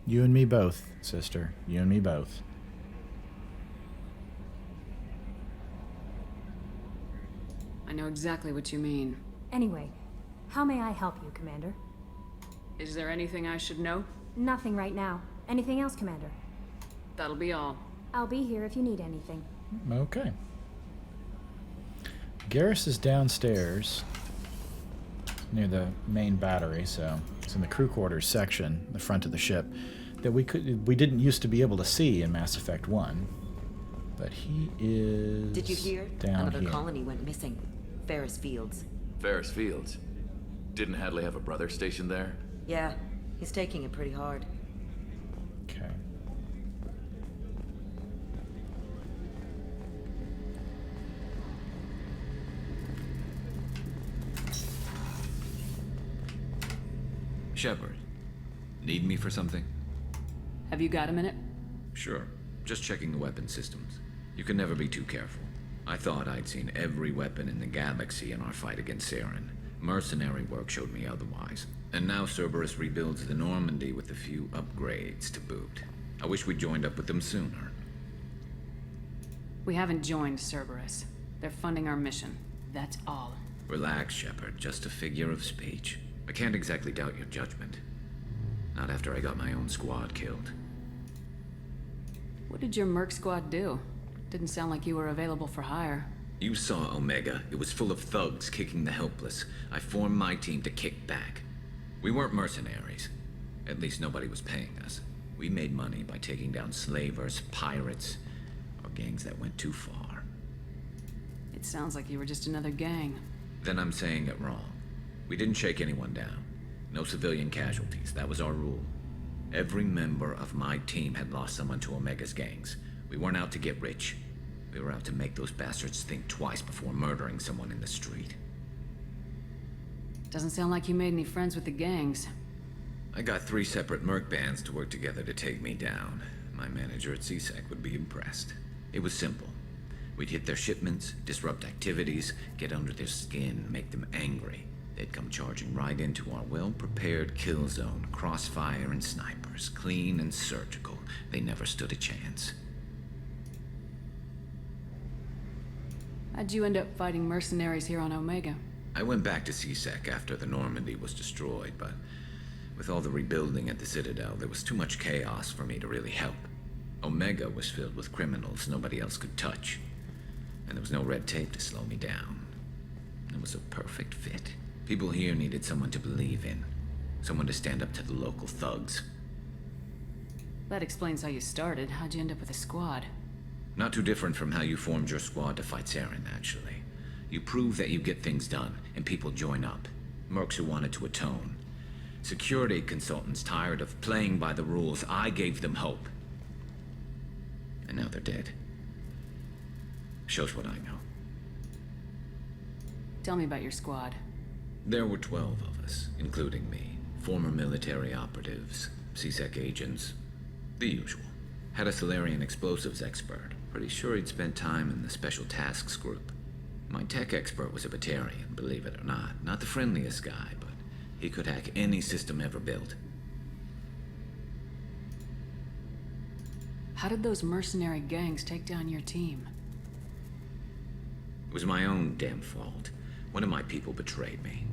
Speaker 1: You and me both, sister. You and me both.
Speaker 3: I know exactly what you mean.
Speaker 15: Anyway, how may I help you, Commander?
Speaker 3: Is there anything I should know?
Speaker 15: Nothing right now. Anything else, Commander?
Speaker 3: That'll be all.
Speaker 15: I'll be here if you need anything.
Speaker 1: Okay. Garrus is downstairs near the main battery, so it's in the crew quarters section, the front of the ship, that we didn't used to be able to see in Mass Effect 1. But he is
Speaker 11: Did you hear?
Speaker 1: Down
Speaker 11: Another
Speaker 1: here.
Speaker 11: colony went missing. Ferris Fields.
Speaker 22: Ferris Fields? Didn't Hadley have a brother stationed there?
Speaker 11: Yeah, he's taking it pretty hard.
Speaker 1: Okay.
Speaker 18: Shepard, need me for something?
Speaker 3: Have you got a minute?
Speaker 18: Sure. Just checking the weapon systems. You can never be too careful. I thought I'd seen every weapon in the galaxy in our fight against Saren. Mercenary work showed me otherwise. And now Cerberus rebuilds the Normandy with a few upgrades to boot. I wish we'd joined up with them sooner.
Speaker 3: We haven't joined Cerberus. They're funding our mission. That's all.
Speaker 18: Relax, Shepard. Just a figure of speech. I can't exactly doubt your judgment. Not after I got my own squad killed.
Speaker 3: What did your merc squad do? Didn't sound like you were available for hire.
Speaker 18: You saw Omega. It was full of thugs kicking the helpless. I formed my team to kick back. We weren't mercenaries. At least nobody was paying us. We made money by taking down slavers, pirates, or gangs that went too far.
Speaker 3: It sounds like you were just another gang.
Speaker 18: Then I'm saying it wrong. We didn't shake anyone down. No civilian casualties. That was our rule. Every member of my team had lost someone to Omega's gangs. We weren't out to get rich. We were out to make those bastards think twice before murdering someone in the street.
Speaker 3: Doesn't sound like you made any friends with the gangs.
Speaker 18: I got 3 separate merc bands to work together to take me down. My manager at CSEC would be impressed. It was simple. We'd hit their shipments, disrupt activities, get under their skin, make them angry. They'd come charging right into our well-prepared kill zone, crossfire and snipers, clean and surgical. They never stood a chance.
Speaker 3: How'd you end up fighting mercenaries here on Omega?
Speaker 18: I went back to CSEC after the Normandy was destroyed, but with all the rebuilding at the Citadel, there was too much chaos for me to really help. Omega was filled with criminals nobody else could touch, and there was no red tape to slow me down. It was a perfect fit. People here needed someone to believe in, someone to stand up to the local thugs.
Speaker 3: That explains how you started. How'd you end up with a squad?
Speaker 18: Not too different from how you formed your squad to fight Saren, actually. You prove that you get things done, and people join up. Mercs who wanted to atone. Security consultants tired of playing by the rules. I gave them hope. And now they're dead. Shows what I know.
Speaker 3: Tell me about your squad.
Speaker 18: There were 12 of us, including me. Former military operatives, CSEC agents, the usual. Had a Solarian explosives expert. Pretty sure he'd spent time in the Special Tasks Group. My tech expert was a Batarian, believe it or not. Not the friendliest guy, but he could hack any system ever built.
Speaker 3: How did those mercenary gangs take down your team?
Speaker 18: It was my own damn fault. One of my people betrayed me.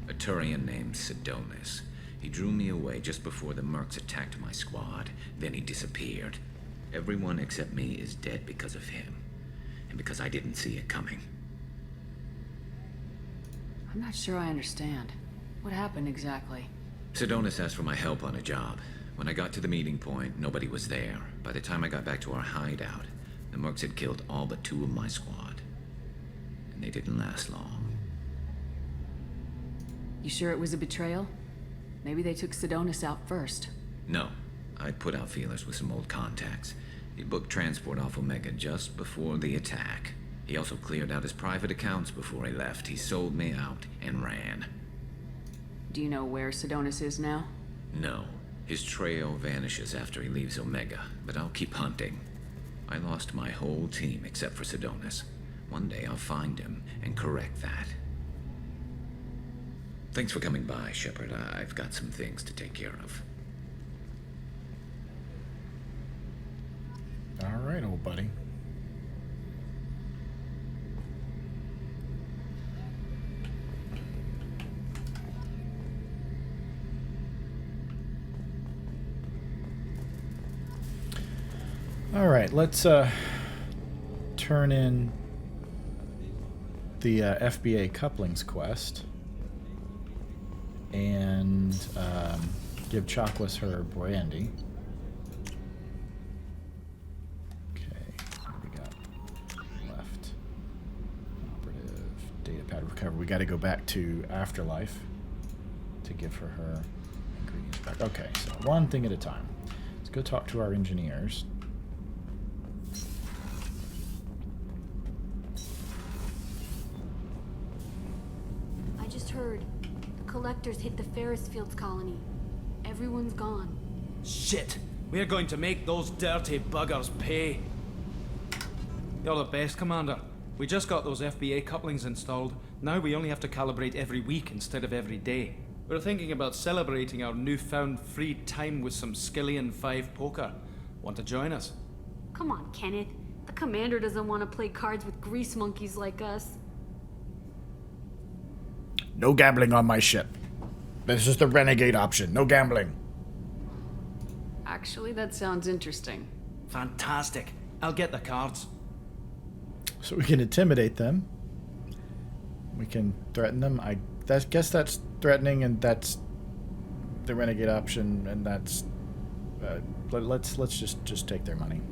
Speaker 18: A Turian named Sidonis. He drew me away just before the mercs attacked my squad. Then he disappeared. Everyone except me is dead because of him. And because I didn't see it coming.
Speaker 3: I'm not sure I understand. What happened exactly?
Speaker 18: Sidonis asked for my help on a job. When I got to the meeting point, nobody was there. By the time I got back to our hideout, the mercs had killed all but 2 of my squad. And they didn't last long.
Speaker 3: You sure it was a betrayal? Maybe they took Sidonis out first.
Speaker 18: No. I put out feelers with some old contacts. He booked transport off Omega just before the attack. He also cleared out his private accounts before he left. He sold me out and ran.
Speaker 3: Do you know where Sidonis is now?
Speaker 18: No. His trail vanishes after he leaves Omega, but I'll keep hunting. I lost my whole team except for Sidonis. One day I'll find him and correct that. Thanks for coming by, Shepard. I've got some things to take care of.
Speaker 1: All right, old buddy. All right, let's turn in the FBA couplings quest and give Chocolates her brandy. Okay, what do we got left? Operative data pad recovery. We got to go back to Afterlife to give her ingredients back. Okay, so one thing at a time. Let's go talk to our engineers.
Speaker 8: I just heard. The collectors hit the Ferris Fields colony. Everyone's gone.
Speaker 14: Shit! We're going to make those dirty buggers pay. You're the best, Commander. We just got those FBA couplings installed. Now we only have to calibrate every week instead of every day. We're thinking about celebrating our newfound free time with some Skillion 5 poker. Want to join us?
Speaker 8: Come on, Kenneth. The commander doesn't want to play cards with grease monkeys like us.
Speaker 1: No gambling on my ship. This is the renegade option. No gambling.
Speaker 3: Actually, that sounds interesting.
Speaker 14: Fantastic. I'll get the cards.
Speaker 1: So we can intimidate them. We can threaten them. I guess that's threatening, and that's the renegade option, and that's let's just take their money.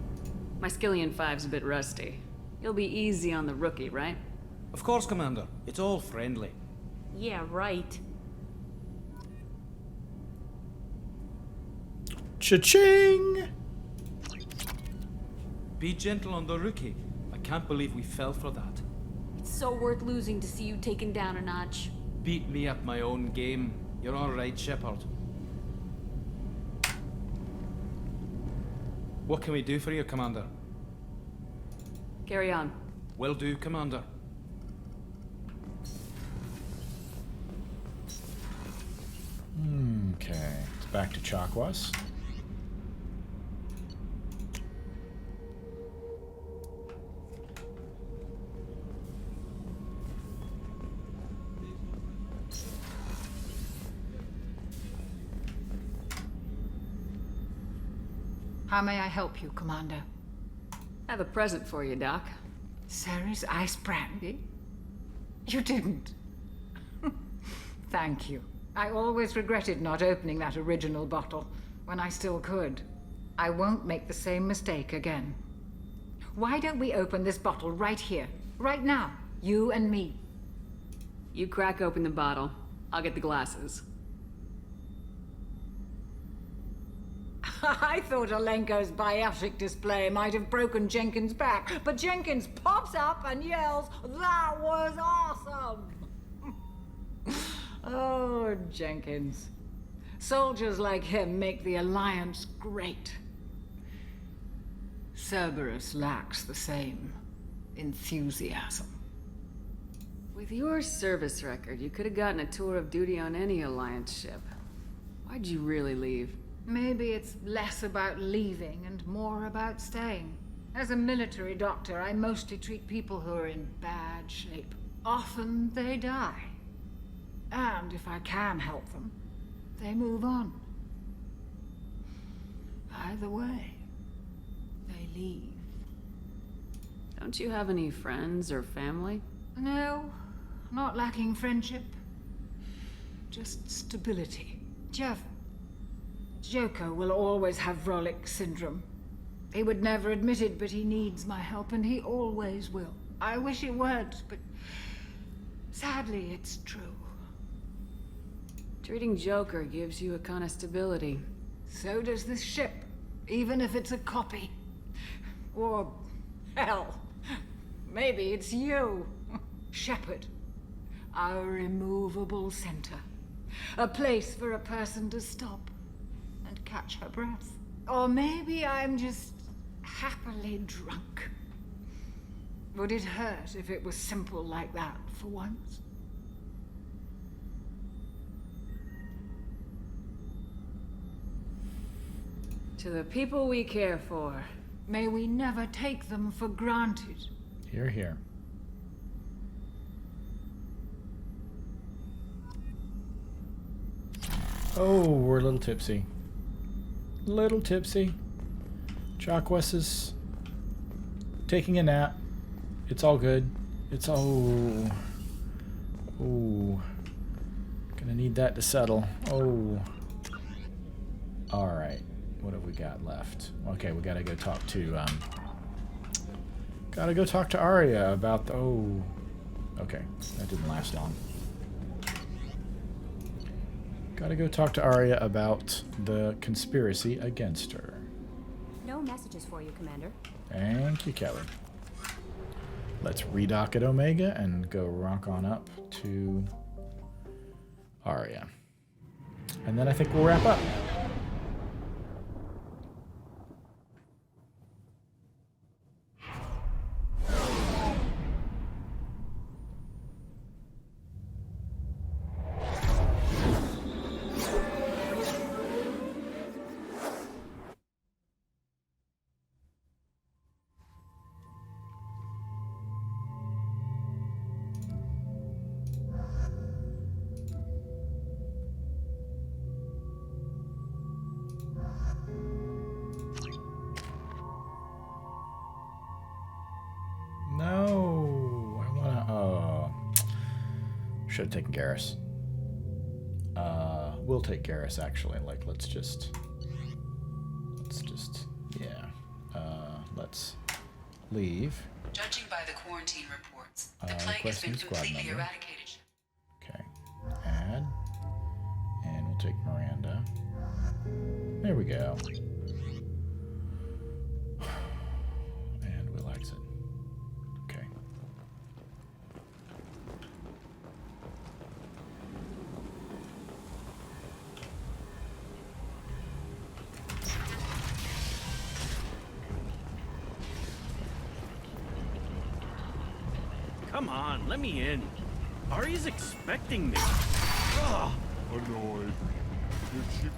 Speaker 3: My Skillion 5's a bit rusty. You'll be easy on the rookie, right?
Speaker 14: Of course, Commander. It's all friendly.
Speaker 8: Yeah, right.
Speaker 1: Cha-ching!
Speaker 14: Be gentle on the rookie. I can't believe we fell for that.
Speaker 8: It's so worth losing to see you taken down a notch.
Speaker 14: Beat me at my own game. You're all right, Shepard. What can we do for you, Commander?
Speaker 3: Carry on.
Speaker 14: Will do, Commander.
Speaker 1: Okay, it's back to Chakwas.
Speaker 16: How may I help you, Commander?
Speaker 3: I have a present for you, Doc.
Speaker 16: Sarah's ice brandy? You didn't. Thank you. I always regretted not opening that original bottle when I still could. I won't make the same mistake again. Why don't we open this bottle right here, right now, you and me?
Speaker 3: You crack open the bottle. I'll get the glasses.
Speaker 16: I thought Alenko's biotic display might have broken Jenkins' back, but Jenkins pops up and yells, "That was awesome!" Oh, Jenkins. Soldiers like him make the Alliance great. Cerberus lacks the same enthusiasm.
Speaker 3: With your service record, you could have gotten a tour of duty on any Alliance ship. Why'd you really leave?
Speaker 16: Maybe it's less about leaving and more about staying. As a military doctor, I mostly treat people who are in bad shape. Often they die. And if I can help them, they move on. Either way, they leave.
Speaker 3: Don't you have any friends or family?
Speaker 16: No, not lacking friendship. Just stability. Jeff, Joko will always have Vrolic syndrome. He would never admit it, but he needs my help, and he always will. I wish it weren't, but sadly, it's true.
Speaker 3: Treating Joker gives you a kind of stability.
Speaker 16: So does this ship, even if it's a copy. Or, hell, maybe it's you, Shepard. Our immovable center. A place for a person to stop and catch her breath. Or maybe I'm just happily drunk. Would it hurt if it was simple like that for once?
Speaker 3: To the people we care for.
Speaker 16: May we never take them for granted.
Speaker 1: Hear, hear. Oh, we're a little tipsy. Little tipsy. Chakwas is taking a nap. It's all good. It's all... Oh. Gonna need that to settle. Oh. Alright. What have we got left? Okay, we gotta go talk to, Gotta go talk to Arya about the... Oh. Okay, that didn't last long. Gotta go talk to Arya about the conspiracy against her.
Speaker 15: No messages for you, Commander.
Speaker 1: Thank you, Kelly. Let's redock at Omega and go rock on up to Arya. And then I think we'll wrap up. No, I wanna. Oh, should have taken Garrus. We'll take Garrus actually. Like, let's just, yeah. Let's leave.
Speaker 7: Judging by the quarantine reports, the plague has been completely eradicated.
Speaker 1: Okay, add, and we'll take Miranda. There we go. And we'll exit. Okay.
Speaker 14: Come on, let me in. Arya's expecting me. Ugh.
Speaker 13: Annoyed. Did she...
Speaker 21: Is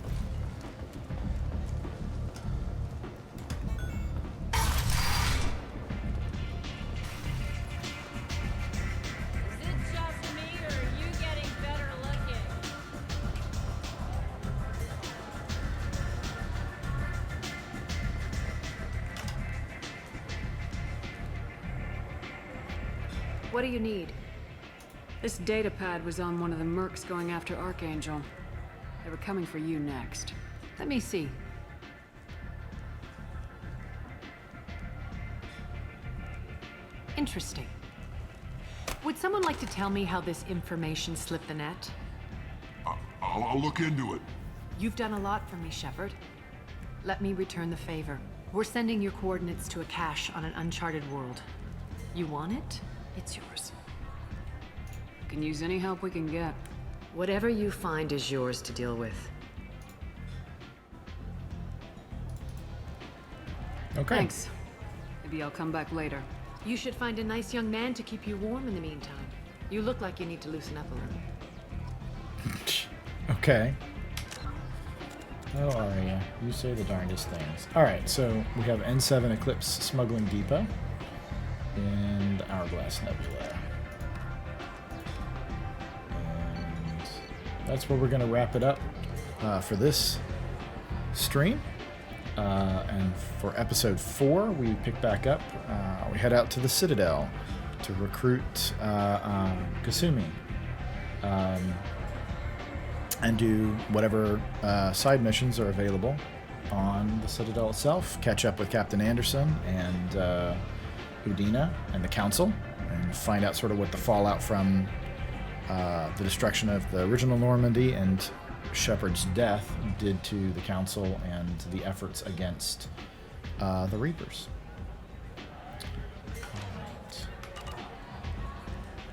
Speaker 21: it just me, or are you getting better looking?
Speaker 3: What do you need? This data pad was on one of the mercs going after Archangel. They were coming for you next. Let me see.
Speaker 23: Interesting. Would someone like to tell me how this information slipped the net?
Speaker 19: I'll look into it.
Speaker 23: You've done a lot for me, Shepard. Let me return the favor. We're sending your coordinates to a cache on an uncharted world. You want it? It's yours.
Speaker 3: Can use any help we can get.
Speaker 23: Whatever you find is yours to deal with.
Speaker 1: Okay.
Speaker 3: Thanks. Maybe I'll come back later.
Speaker 23: You should find a nice young man to keep you warm in the meantime. You look like you need to loosen up a little.
Speaker 1: Okay. Oh, Arya, you say the darndest things. Alright, so we have N7 Eclipse Smuggling Depot and Hourglass Nebula. And that's where we're going to wrap it up for this stream. And for episode 4, we pick back up. We head out to the Citadel to recruit Kasumi. And do whatever side missions are available on the Citadel itself. Catch up with Captain Anderson and Udina and the Council, and find out sort of what the fallout from the destruction of the original Normandy and Shepard's death did to the Council and the efforts against the Reapers.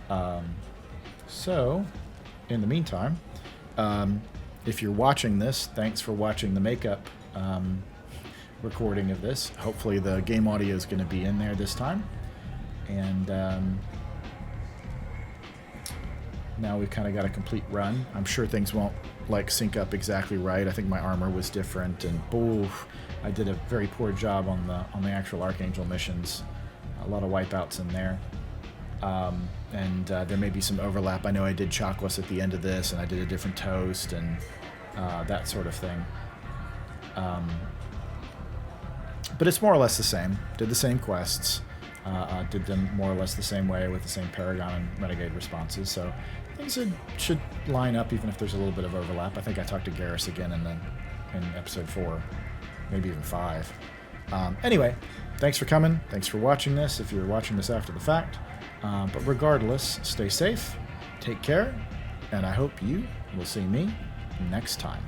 Speaker 1: All right. So, in the meantime, if you're watching this, thanks for watching the makeup recording of this. Hopefully the game audio is going to be in there this time. And now we've kind of got a complete run. I'm sure things won't like sync up exactly right. I think my armor was different, and I did a very poor job on the actual Archangel missions. A lot of wipeouts in there. And there may be some overlap. I know I did Chakwas at the end of this, and I did a different toast, and that sort of thing. But it's more or less the same. Did the same quests. Did them more or less the same way with the same Paragon and Renegade responses. So things should line up even if there's a little bit of overlap. I think I talked to Garrus again in episode 4, maybe even 5. Anyway, thanks for coming. Thanks for watching this if you're watching this after the fact. But regardless, stay safe, take care, and I hope you will see me next time.